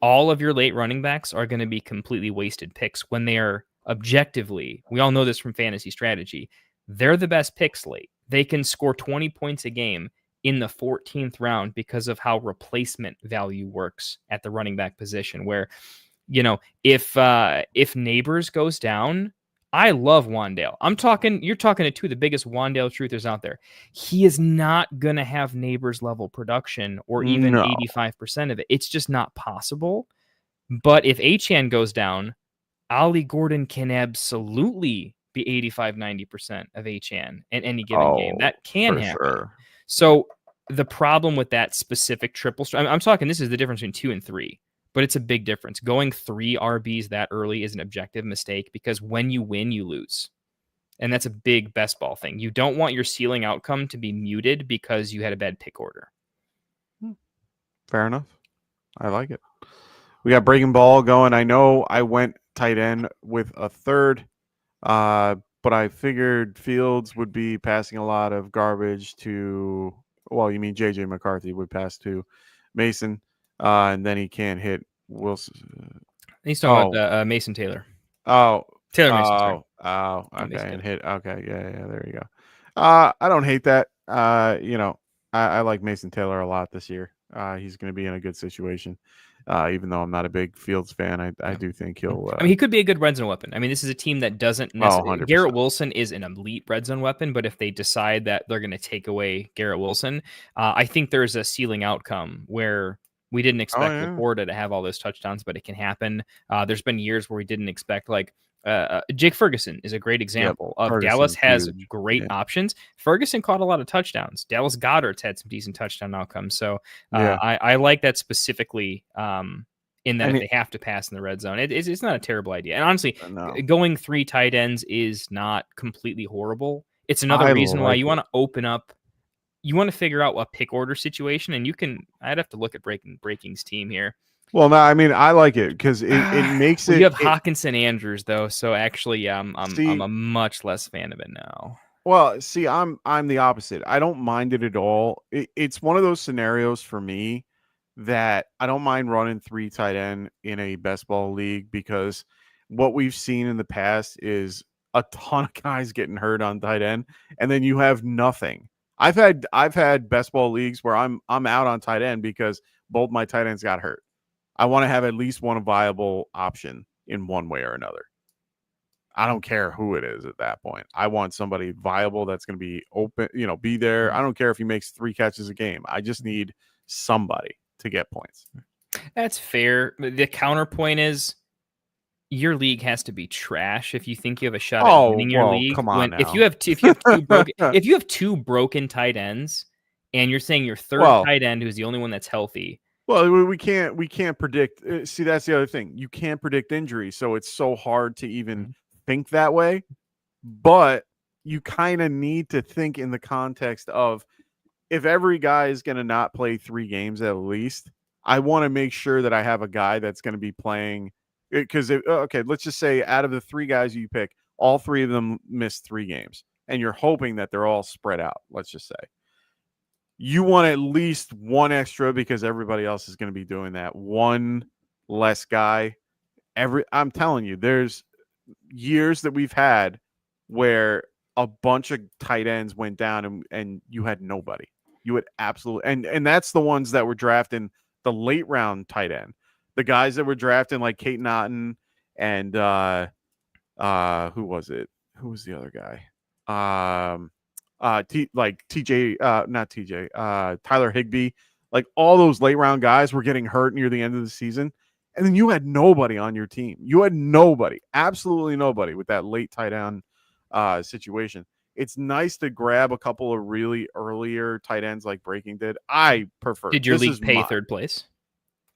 all of your late running backs are going to be completely wasted picks when they are objectively, we all know this from fantasy strategy, they're the best picks late. They can score 20 points a game in the 14th round because of how replacement value works at the running back position, where, if Neighbors goes down, I love Wandale. You're talking to two of the biggest Wandale truthers out there. He is not going to have Neighbors level production or even
No.
85% of it. It's just not possible. But if Achane goes down, Ollie Gordon can absolutely be 85-90% of Achane in any given game. That can happen.
Sure.
So the problem with that specific triple, I'm talking, this is the difference between 2 and 3. But it's a big difference. Going 3 RBs that early is an objective mistake because when you win, you lose. And that's a big best ball thing. You don't want your ceiling outcome to be muted because you had a bad pick order.
Fair enough. I like it. We got Breaking Ball going. I know I went tight end with a third, but I figured Fields would be passing a lot of garbage to, well, you mean J.J. McCarthy would pass to Mason. And then he can't hit Wilson.
He's talking about Mason Taylor.
Taylor
Mason.
Okay.
Mason
And hit. Okay. Yeah. There you go. I don't hate that. I like Mason Taylor a lot this year. He's going to be in a good situation. Even though I'm not a big Fields fan, I do think he'll.
He could be a good red zone weapon. I mean, this is a team that doesn't necessarily.
100%.
Garrett Wilson is an elite red zone weapon, but if they decide that they're going to take away Garrett Wilson, I think there's a ceiling outcome where we didn't expect Laporta to have all those touchdowns, but it can happen. There's been years where we didn't expect, like Jake Ferguson is a great example of
Ferguson's
Dallas has
huge.
great options. Ferguson caught a lot of touchdowns. Dallas Goedert's had some decent touchdown outcomes. So I like that specifically in that if they have to pass in the red zone, it's not a terrible idea. And honestly, going 3 tight ends is not completely horrible. It's another reason why you want to open up. You want to figure out a pick order situation, and I'd have to look at Breaking's team here.
Well, no, I mean, I like it because it makes it.
You have Hawkinson Andrews though, so actually, I'm a much less fan of it now.
Well, see, I'm the opposite. I don't mind it at all. It's one of those scenarios for me that I don't mind running 3 tight end in a best ball league because what we've seen in the past is a ton of guys getting hurt on tight end, and then you have nothing. I've had best ball leagues where I'm out on tight end because both my tight ends got hurt. I want to have at least one viable option in one way or another. I don't care who it is at that point. I want somebody viable that's going to be open, be there. I don't care if he makes 3 catches a game. I just need somebody to get points.
That's fair. The counterpoint is your league has to be trash if you think you have a shot at winning your league.
Come on now.
If you have two broken tight ends, and you're saying your third tight end who's the only one that's healthy.
Well, we can't predict. See, that's the other thing. You can't predict injury, so it's so hard to even think that way. But you kind of need to think in the context of if every guy is going to not play 3 games at least, I want to make sure that I have a guy that's going to be playing. Because, let's just say out of the 3 guys you pick, all 3 of them missed 3 games. And you're hoping that they're all spread out, let's just say. You want at least one extra because everybody else is going to be doing that. One less guy. I'm telling you, there's years that we've had where a bunch of tight ends went down and you had nobody. You had absolutely and that's the ones that were drafting the late round tight end. The guys that were drafting like Kate Naughton and who was it? Who was the other guy? Tyler Higbee. Like all those late round guys were getting hurt near the end of the season. And then you had nobody on your team. You had nobody, absolutely nobody with that late tight end situation. It's nice to grab a couple of really earlier tight ends like Breaking did. I prefer.
Did your league pay third place?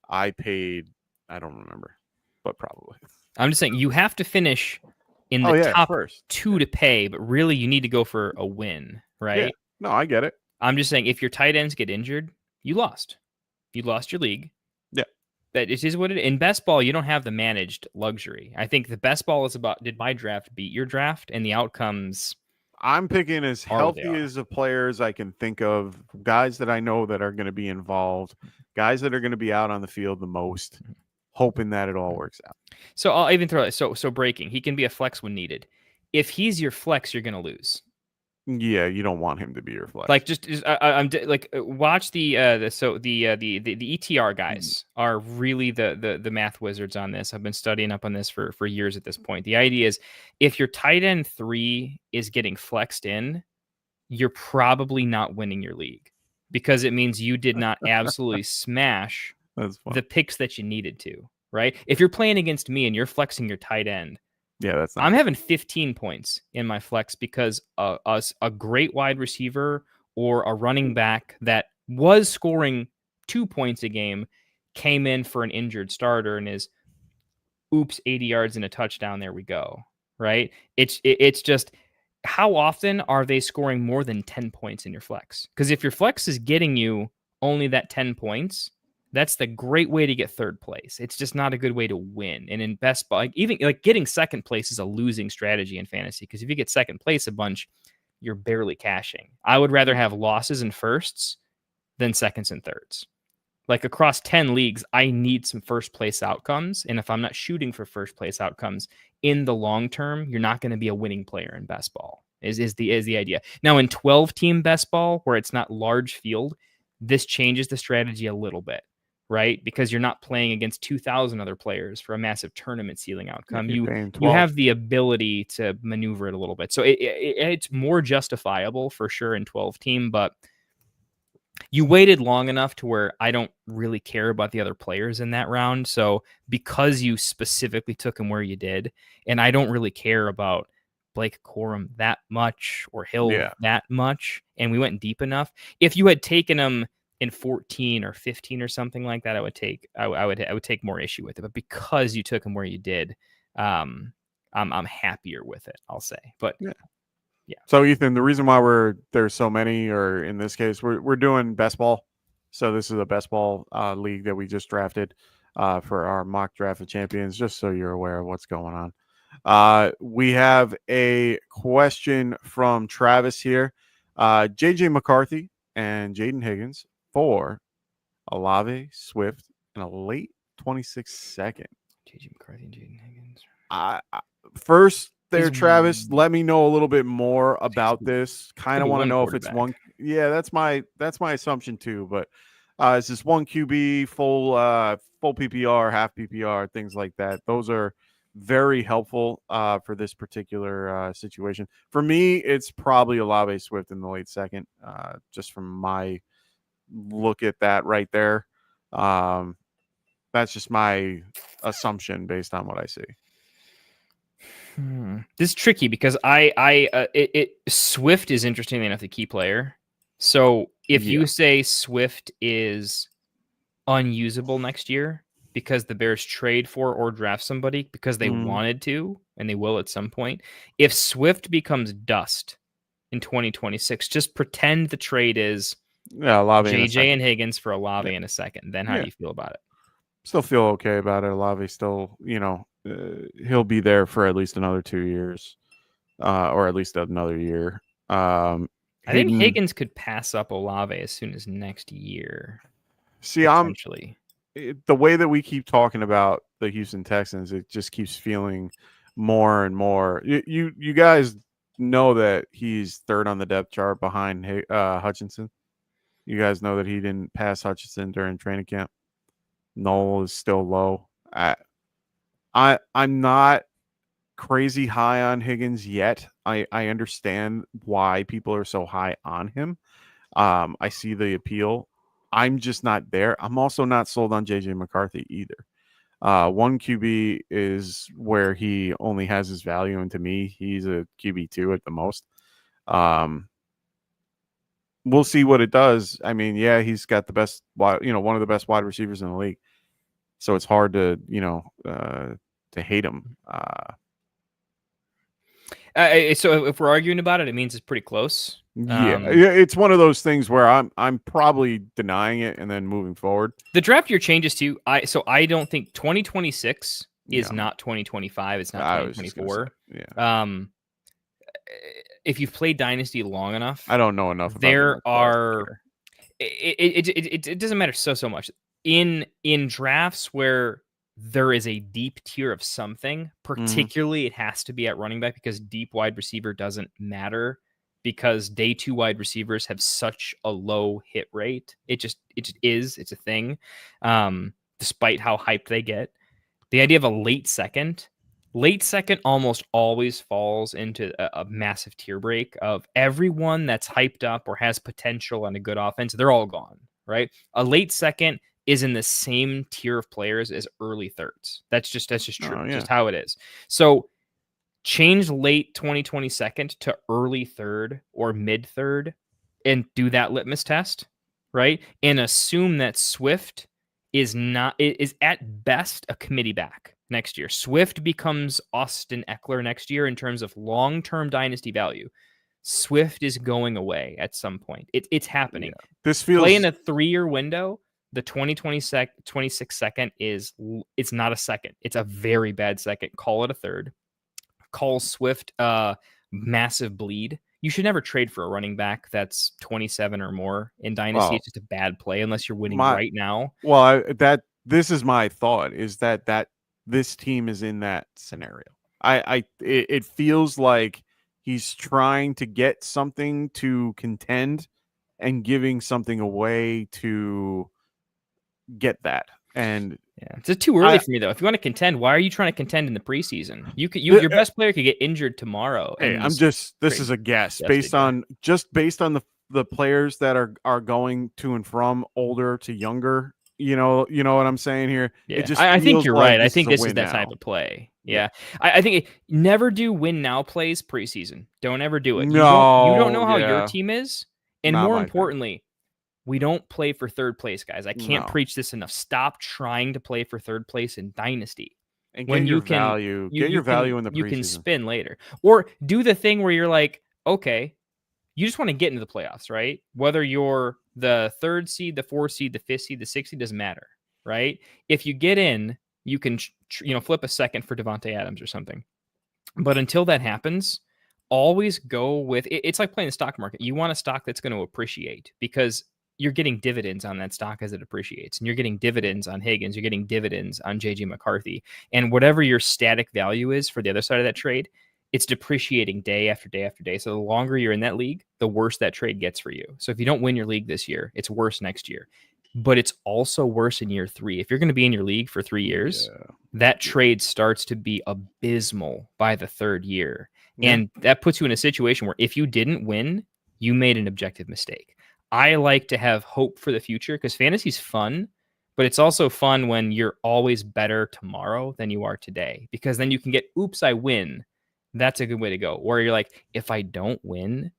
I paid, I don't remember, but probably.
I'm just saying you have to finish in the top first 2 to pay, but really you need to go for a win, right?
Yeah. No, I get it.
I'm just saying if your tight ends get injured, you lost. You lost your league.
Yeah.
That it is what it is. In best ball, you don't have the managed luxury. I think the best ball is about, did my draft beat your draft? And the outcomes.
I'm picking as healthy as a players I can think of, guys that I know that are going to be involved, guys that are going to be out on the field the most. hoping that it all works out.
So I'll even throw it. So breaking. He can be a flex when needed. If he's your flex, you're going to lose.
Yeah, you don't want him to be your flex.
Like watch the ETR guys are really the math wizards on this. I've been studying up on this for years at this point. The idea is if your tight end 3 is getting flexed in, you're probably not winning your league because it means you did not absolutely smash the picks that you needed to, right? If you're playing against me and you're flexing your tight end,
yeah, that's not
I'm having 15 points in my flex because a great wide receiver or a running back that was scoring 2 points a game came in for an injured starter and is, oops, 80 yards and a touchdown. There we go. Right? It's just, how often are they scoring more than 10 points in your flex? Because if your flex is getting you only that 10 points, that's the great way to get third place. It's just not a good way to win. And in best ball, even getting second place is a losing strategy in fantasy because if you get second place a bunch, you're barely cashing. I would rather have losses and firsts than seconds and thirds. Like across 10 leagues, I need some first place outcomes. And if I'm not shooting for first place outcomes in the long term, you're not going to be a winning player in best ball is the idea. Now in 12 team best ball, where it's not large field, this changes the strategy a little bit, right? Because you're not playing against 2,000 other players for a massive tournament ceiling outcome. You have the ability to maneuver it a little bit. So it's more justifiable for sure in 12 team, but you waited long enough to where I don't really care about the other players in that round. So because you specifically took him where you did, and I don't really care about Blake Corum that much or Hill that much, and we went deep enough. If you had taken him in 14 or 15 or something like that, I would take more issue with it. But because you took him where you did, I'm happier with it, I'll say. But yeah.
So Ethan, the reason why there's so many, or in this case, we're doing best ball. So this is a best ball league that we just drafted for our mock draft of champions, just so you're aware of what's going on. We have a question from Travis here. JJ McCarthy and Jaden Higgins for Olave, Swift, and a late 26th second.
JJ McCarthy and Jaden Higgins.
First, Travis, let me know a little bit more about this. Kind of want to know if it's one. Yeah, that's my assumption too. But is this one QB, full PPR, half PPR, things like that? Those are very helpful for this particular situation. For me, it's probably Olave, Swift in the late second, just from my look at that right there. That's just my assumption based on what I see.
This is tricky because Swift is interestingly enough the key player. So if you say Swift is unusable next year because the Bears trade for or draft somebody because they wanted to, and they will at some point, if Swift becomes dust in 2026, just pretend the trade is JJ and Higgins for Olave in a second. Then how do you feel about it?
Still feel okay about it. Olave still, he'll be there for at least another 2 years, or at least another year.
I think Higgins could pass up Olave as soon as next year.
See, the way that we keep talking about the Houston Texans, it just keeps feeling more and more. You guys know that he's third on the depth chart behind Hutchinson. You guys know that he didn't pass Hutchinson during training camp. Noel is still low. I'm not crazy high on Higgins yet. I understand why people are so high on him. I see the appeal. I'm just not there. I'm also not sold on JJ McCarthy either. One QB is where he only has his value, and to me, he's a QB2 at the most. We'll see what it does. I mean, yeah, he's got the best, one of the best wide receivers in the league. So it's hard to, to hate him.
So if we're arguing about it, it means it's pretty close.
It's one of those things where I'm probably denying it and then moving forward.
The draft year changes too. I don't think 2026 is not 2025. It's not 2024. If you've played Dynasty long enough,
I don't know enough.
It doesn't matter so much in drafts where there is a deep tier of something. Particularly, it has to be at running back because deep wide receiver doesn't matter because day 2 wide receivers have such a low hit rate. It just is. It's a thing. Despite how hyped they get, the idea of a late second almost always falls into a massive tier break of everyone that's hyped up or has potential and a good offense. They're all gone, right? A late second is in the same tier of players as early thirds. That's just true.
Oh, yeah.
Just how it is. So change late 2022 to early third or mid third and do that litmus test, right? And assume that Swift is at best a committee back next year. Swift becomes Austin Eckler next year in terms of long-term dynasty value. Swift is going away at some point. It's happening.
Yeah. This feels
play in a 3-year window. The 2026 second it's not a second. It's a very bad second. Call it a third. Call Swift massive bleed. You should never trade for a running back that's 27 or more in dynasty.
Well,
it's just a bad play unless you're winning right now.
Well, this is my thought is that this team is in that scenario. It feels like he's trying to get something to contend and giving something away to get that. And
yeah, it's too early for me though. If you want to contend, why are you trying to contend in the preseason? Your best player could get injured tomorrow.
Hey, this is a guess based on the players that are going to and from older to younger. You know what I'm saying here?
Yeah. I think you're right. I think this is that type of play. Yeah. I think never do win now plays preseason. Don't ever do it. You don't know how your team is. And more importantly, we don't play for third place, guys. I can't preach this enough. Stop trying to play for third place in dynasty.
And get your value. Get your value in the preseason.
You can spin later. Or do the thing where you're like, okay, you just want to get into the playoffs, right? Whether you're the 3rd seed, the 4th seed, the 5th seed, the 6th seed, doesn't matter, right? If you get in, you can flip a second for Devontae Adams or something. But until that happens, always go with it's like playing the stock market. You want a stock that's going to appreciate because you're getting dividends on that stock as it appreciates. And you're getting dividends on Higgins. You're getting dividends on JJ McCarthy. And whatever your static value is for the other side of that trade, it's depreciating day after day after day. So the longer you're in that league, the worse that trade gets for you. So if you don't win your league this year, it's worse next year. But it's also worse in year 3. If you're going to be in your league for 3 years, that trade starts to be abysmal by the 3rd year. Yeah. And that puts you in a situation where if you didn't win, you made an objective mistake. I like to have hope for the future because fantasy's fun, but it's also fun when you're always better tomorrow than you are today, because then you can get, oops, I win. That's a good way to go. Where you're like, if I don't win,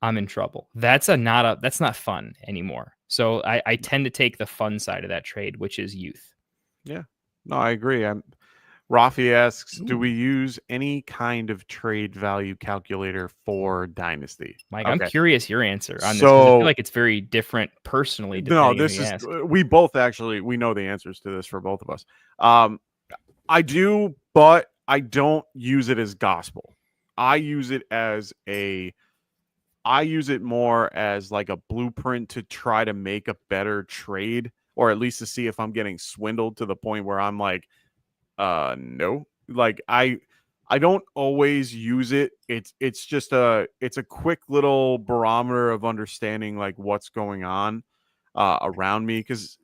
I'm in trouble. That's not fun anymore. So I tend to take the fun side of that trade, which is youth.
Yeah, no, I agree. Rafi asks, do we use any kind of trade value calculator for Dynasty?
Mike, okay. I'm curious your answer on this. I feel like it's very different personally.
No, we both actually, we know the answers to this for both of us. I do, but I don't use it as gospel. I use it more as like a blueprint to try to make a better trade, or at least to see if I'm getting swindled to the point where I'm like, no, like I don't always use it. It's just a quick little barometer of understanding like what's going on around me, because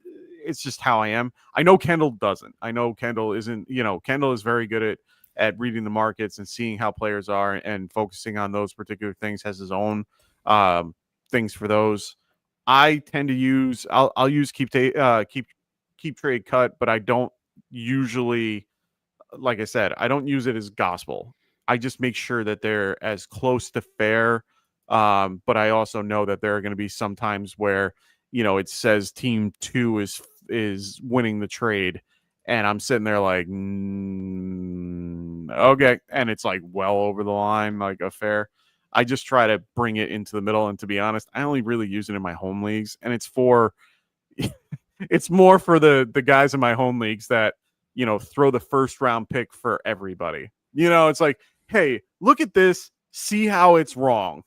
it's just how I am. I know Kendall doesn't. I know Kendall isn't, Kendall is very good at reading the markets and seeing how players are and focusing on those particular things, has his own things for those. I tend to use, I'll use keep trade cut, but I don't usually, like I said, I don't use it as gospel. I just make sure that they're as close to fair. But I also know that there are going to be some times where, it says team 2 is winning the trade, and I'm sitting there like, okay. And it's like well over the line, like a fair. I just try to bring it into the middle. And to be honest, I only really use it in my home leagues, and it's more for the guys in my home leagues that, throw the 1st round pick for everybody. It's like, hey, look at this. See how it's wrong.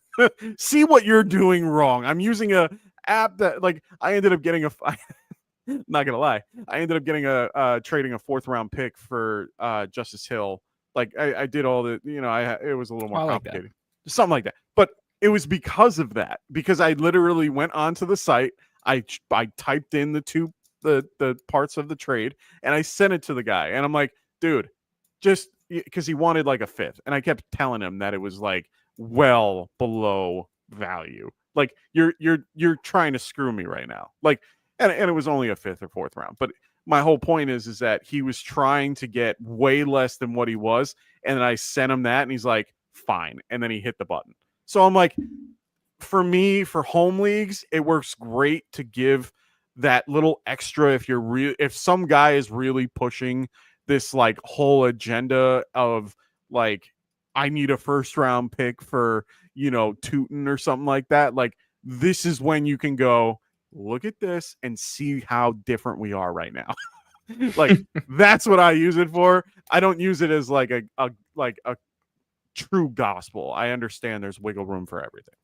See what you're doing wrong. I'm using a app that, like, I ended up getting not gonna lie, I ended up getting a trading a 4th round pick for Justice Hill. Like I did all the, it was a little more complicated, something like that. But it was because of that, because I literally went onto the site, I typed in the parts of the trade, and I sent it to the guy, and I'm like, dude, just because he wanted like a 5th, and I kept telling him that it was like well below value. Like you're trying to screw me right now. Like, and it was only a 5th or 4th round. But my whole point is that he was trying to get way less than what he was, and then I sent him that, and he's like, fine, and then he hit the button. So I'm like, for me, for home leagues, it works great to give that little extra if some guy is really pushing this like whole agenda of like, I need a 1st round pick for, Tootin or something like that. Like, this is when you can go, look at this and see how different we are right now. Like, that's what I use it for. I don't use it as like a true gospel. I understand there's wiggle room for everything.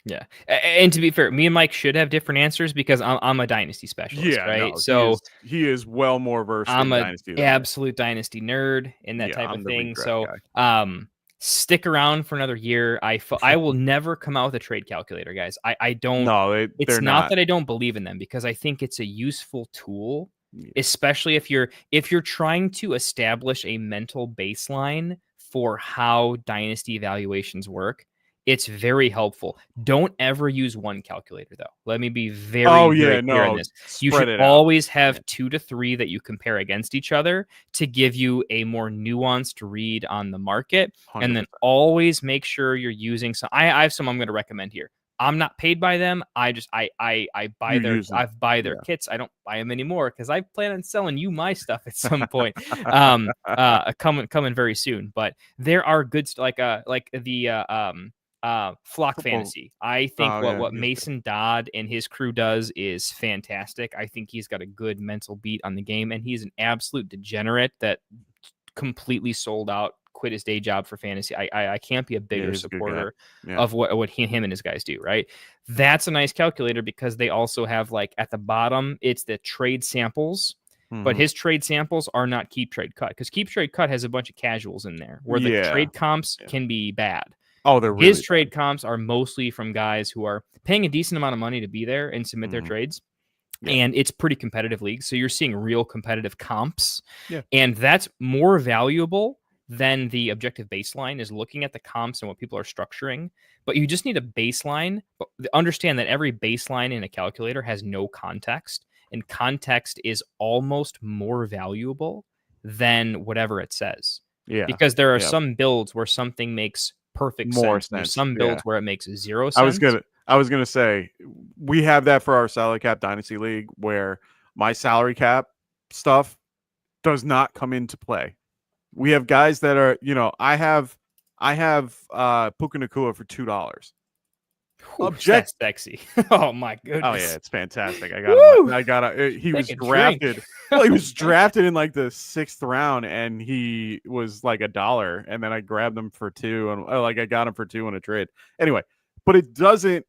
Yeah. And to be fair, me and Mike should have different answers because I'm a dynasty specialist, right?
No,
so
he is well more versed
I'm
in
a
dynasty
absolute dynasty nerd in that type
I'm
of
the
thing.
redraft
So
guy.
stick around for another year. I will never come out with a trade calculator, guys. I don't.
No,
It's
they're
not that I don't believe in them, because I think it's a useful tool, especially if you're trying to establish a mental baseline for how dynasty evaluations work. It's very helpful. Don't ever use one calculator, though. Let me be very clear on this. You should always have 2 to 3 that you compare against each other to give you a more nuanced read on the market. 100%. And then always make sure you're using some. I have some I'm going to recommend here. I'm not paid by them. I buy their kits. I don't buy them anymore because I plan on selling you my stuff at some point. Coming very soon. But there are good like the Flock Fantasy. I think what Mason Dodd and his crew does is fantastic. I think he's got a good mental beat on the game, and he's an absolute degenerate that completely sold out, quit his day job for fantasy. I can't be a bigger supporter of what him and his guys do, right? That's a nice calculator because they also have, like, at the bottom, it's the trade samples. But his trade samples are not keep trade cut, because keep trade cut has a bunch of casuals in there where the trade comps can be bad.
Oh, they're really
his trade comps are mostly from guys who are paying a decent amount of money to be there and submit their trades. And it's pretty competitive league. So you're seeing real competitive comps. And that's more valuable than the objective baseline, is looking at the comps and what people are structuring. But you just need a baseline. But understand that every baseline in a calculator has no context. And context is almost more valuable than whatever it says. Because there are some builds where something makes perfect sense. There's some builds where it makes 0 sense.
I was gonna say, we have that for our salary cap dynasty league, where my salary cap stuff does not come into play. We have guys that are, I have Puka Nacua for $2.
That's sexy. Oh my goodness.
Oh yeah, it's fantastic. He was drafted. Well, he was drafted in like the 6th round, and he was like $1, and then I grabbed him for $2, and I got him for $2 in a trade. Anyway, but it doesn't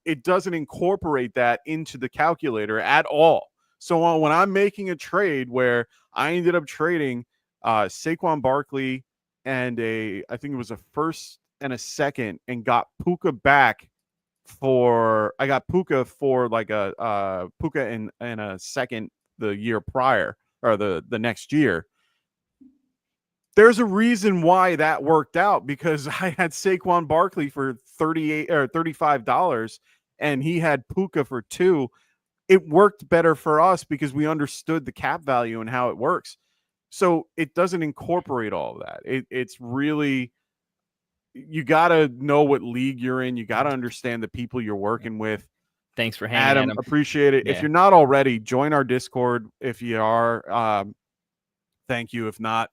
incorporate that into the calculator at all. So when I'm making a trade where I ended up trading Saquon Barkley and I think it was a 1st and a 2nd, and got Puka back. I got Puka for like a Puka in a 2nd the year prior, or the next year. There's a reason why that worked out, because I had Saquon Barkley for $38 or $35, and he had Puka for $2. It worked better for us because we understood the cap value and how it works. So it doesn't incorporate all of that. It's really, you got to know what league you're in. You got to understand the people you're working with.
Thanks for hanging, Adam.
Appreciate it. Yeah. If you're not already, join our Discord. If you are, thank you. If not,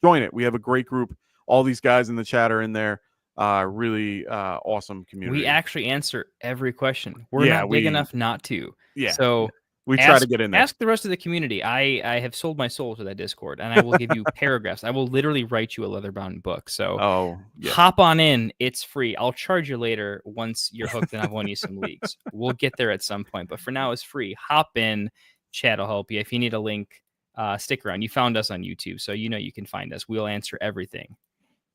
join it. We have a great group. All these guys in the chat are in there. Really awesome community.
We actually answer every question. We're not big enough not to.
Yeah.
So
we try to get in there.
Ask the rest of the community. I have sold my soul to that Discord, and I will give you paragraphs. I will literally write you a leather-bound book. So hop on in. It's free. I'll charge you later once you're hooked and I've won you some leagues. We'll get there at some point. But for now, it's free. Hop in. Chat will help you. If you need a link, stick around. You found us on YouTube, so you know you can find us. We'll answer everything.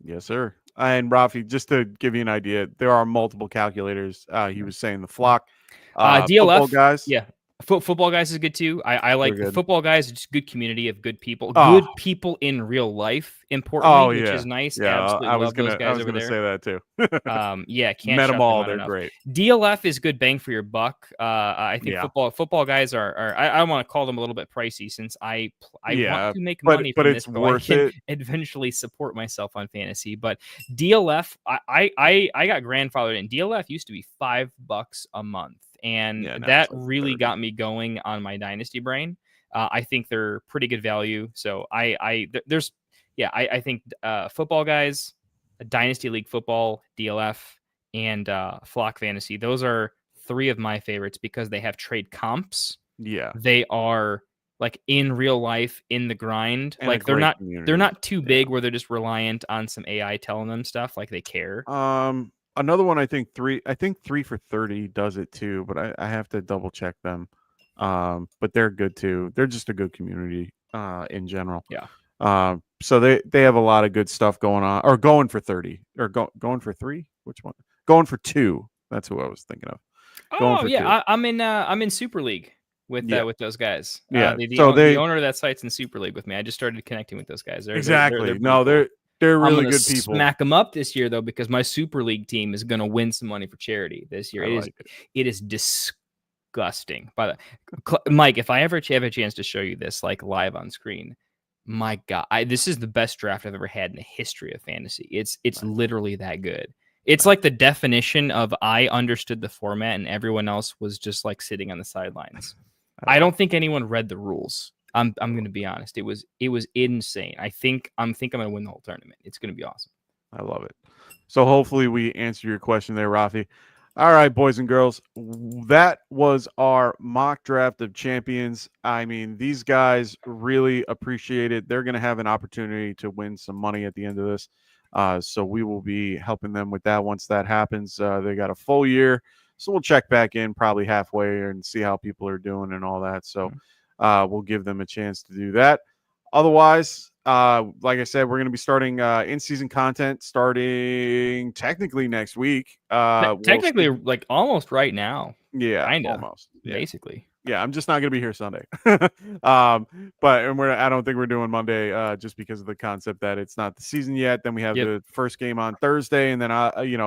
Yes, sir. And Rafi, just to give you an idea, there are multiple calculators. He was saying the flock,
DLF,
football guys.
Yeah. Football guys is good too. I like
good.
football guys. It's a good community of good people.
Oh.
Good people in real life, importantly, which is nice.
Yeah,
absolutely
I was
love
gonna,
those guys over there.
Say that too.
Yeah, can't
met
shut
them all.
They're
enough. Great.
DLF is good bang for your buck. I think football guys are I want to call them a little bit pricey since I want to make money from this, so I can eventually support myself on fantasy. But DLF, I got grandfathered in. DLF used to be $5 a month. And that really got me going on my dynasty brain. I think they're pretty good value. So I think football guys, dynasty league football, DLF, and flock fantasy. Those are 3 of my favorites because they have trade comps.
Yeah,
they are like in real life, in the grind.
And
like they're not too big where they're just reliant on some AI telling them stuff. Like they care.
Another one, I think 3 for 30 does it too, but I have to double check them. But they're good too. They're just a good community in general.
Yeah.
So they have a lot of good stuff going on, or going for 30, or going for 3. Which one? Going for 2. That's who I was thinking of.
Oh yeah, I'm in Super League with those guys.
Yeah.
The owner of that site's in Super League with me. I just started connecting with those guys.
They're really good people.
Smack them up this year though, because my Super League team is going to win some money for charity this year. It is disgusting. Mike, if I ever have a chance to show you this like live on screen, my God, this is the best draft I've ever had in the history of fantasy. It's literally that good. It's like the definition of I understood the format and everyone else was just like sitting on the sidelines. I don't think anyone read the rules. I'm going to be honest. It was insane. I'm going to win the whole tournament. It's going to be awesome.
I love it. So hopefully we answer your question there, Rafi. All right, boys and girls, that was our mock draft of champions. I mean, these guys really appreciate it. They're going to have an opportunity to win some money at the end of this. So we will be helping them with that once that happens. They got a full year. So we'll check back in probably halfway and see how people are doing and all that. So we'll give them a chance to do that. Otherwise, like I said, we're going to be starting in-season content starting technically next week.
Like almost right now.
Yeah,
kinda,
almost. Yeah.
Basically.
Yeah, I'm just not going to be here Sunday. I don't think we're doing Monday just because of the concept that it's not the season yet. Then we have the first game on Thursday, and then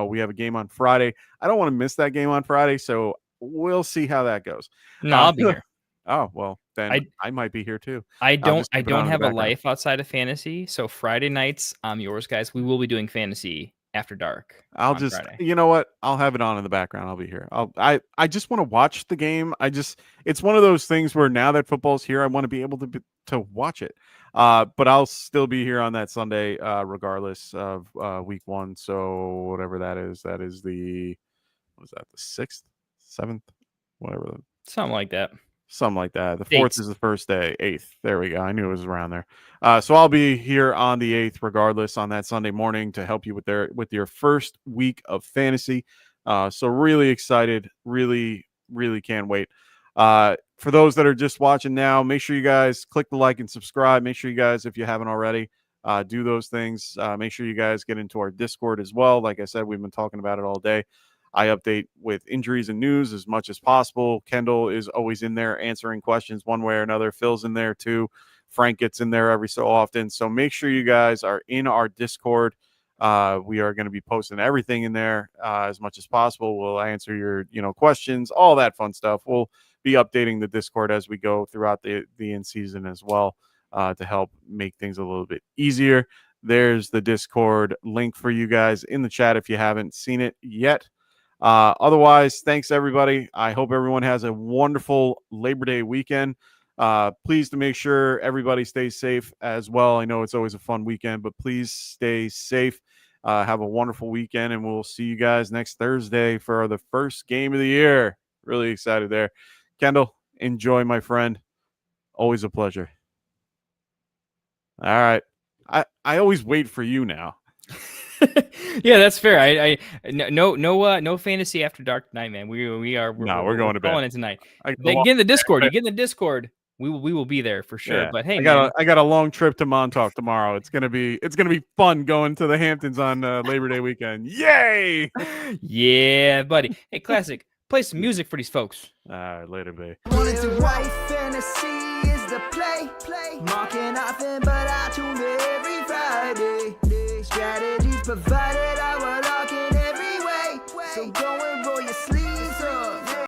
we have a game on Friday. I don't want to miss that game on Friday, so we'll see how that goes.
No, I'll be here.
Oh, well, then I might be here too.
I don't have a life outside of fantasy. So Friday nights, I'm yours, guys. We will be doing fantasy after dark. Friday.
You know what? I'll have it on in the background. I'll be here. I just want to watch the game. It's one of those things where now that football's here, I want to be able to watch it. But I'll still be here on that Sunday, regardless of week 1. So whatever that is the, what is that? The 6th, 7th, whatever.
Something like that.
Something like that. The 4th is the first day. 8th. There we go. I knew it was around there. So I'll be here on the 8th, regardless, on that Sunday morning to help you with your first week of fantasy. So really excited. Really, really can't wait. For those that are just watching now, make sure you guys click the like and subscribe. Make sure you guys, if you haven't already, do those things. Make sure you guys get into our Discord as well. Like I said, we've been talking about it all day. I update with injuries and news as much as possible. Kendall is always in there answering questions one way or another. Phil's in there too. Frank gets in there every so often. So make sure you guys are in our Discord. We are going to be posting everything in there as much as possible. We'll answer your questions, all that fun stuff. We'll be updating the Discord as we go throughout the in-season as well to help make things a little bit easier. There's the Discord link for you guys in the chat if you haven't seen it yet. Otherwise, thanks everybody. I hope everyone has a wonderful Labor Day weekend. Please to make sure everybody stays safe as well. I know it's always a fun weekend, but please stay safe. Have a wonderful weekend, and we'll see you guys next Thursday for the first game of the year. Really excited there. Kendall, enjoy, my friend. Always a pleasure. All right. I always wait for you now.
Yeah, that's fair. No fantasy after dark tonight, man. We're
going to bed.
Calling it tonight. Get in the Discord. You get in the Discord. we will be there for sure.
Yeah.
But hey,
I got a long trip to Montauk tomorrow. It's gonna be fun going to the Hamptons on Labor Day weekend. Yay!
Yeah, buddy. Hey, Classic, play some music for these folks.
All right, later, babe.
Wanted to white fantasy is the play. Marking nothing but I to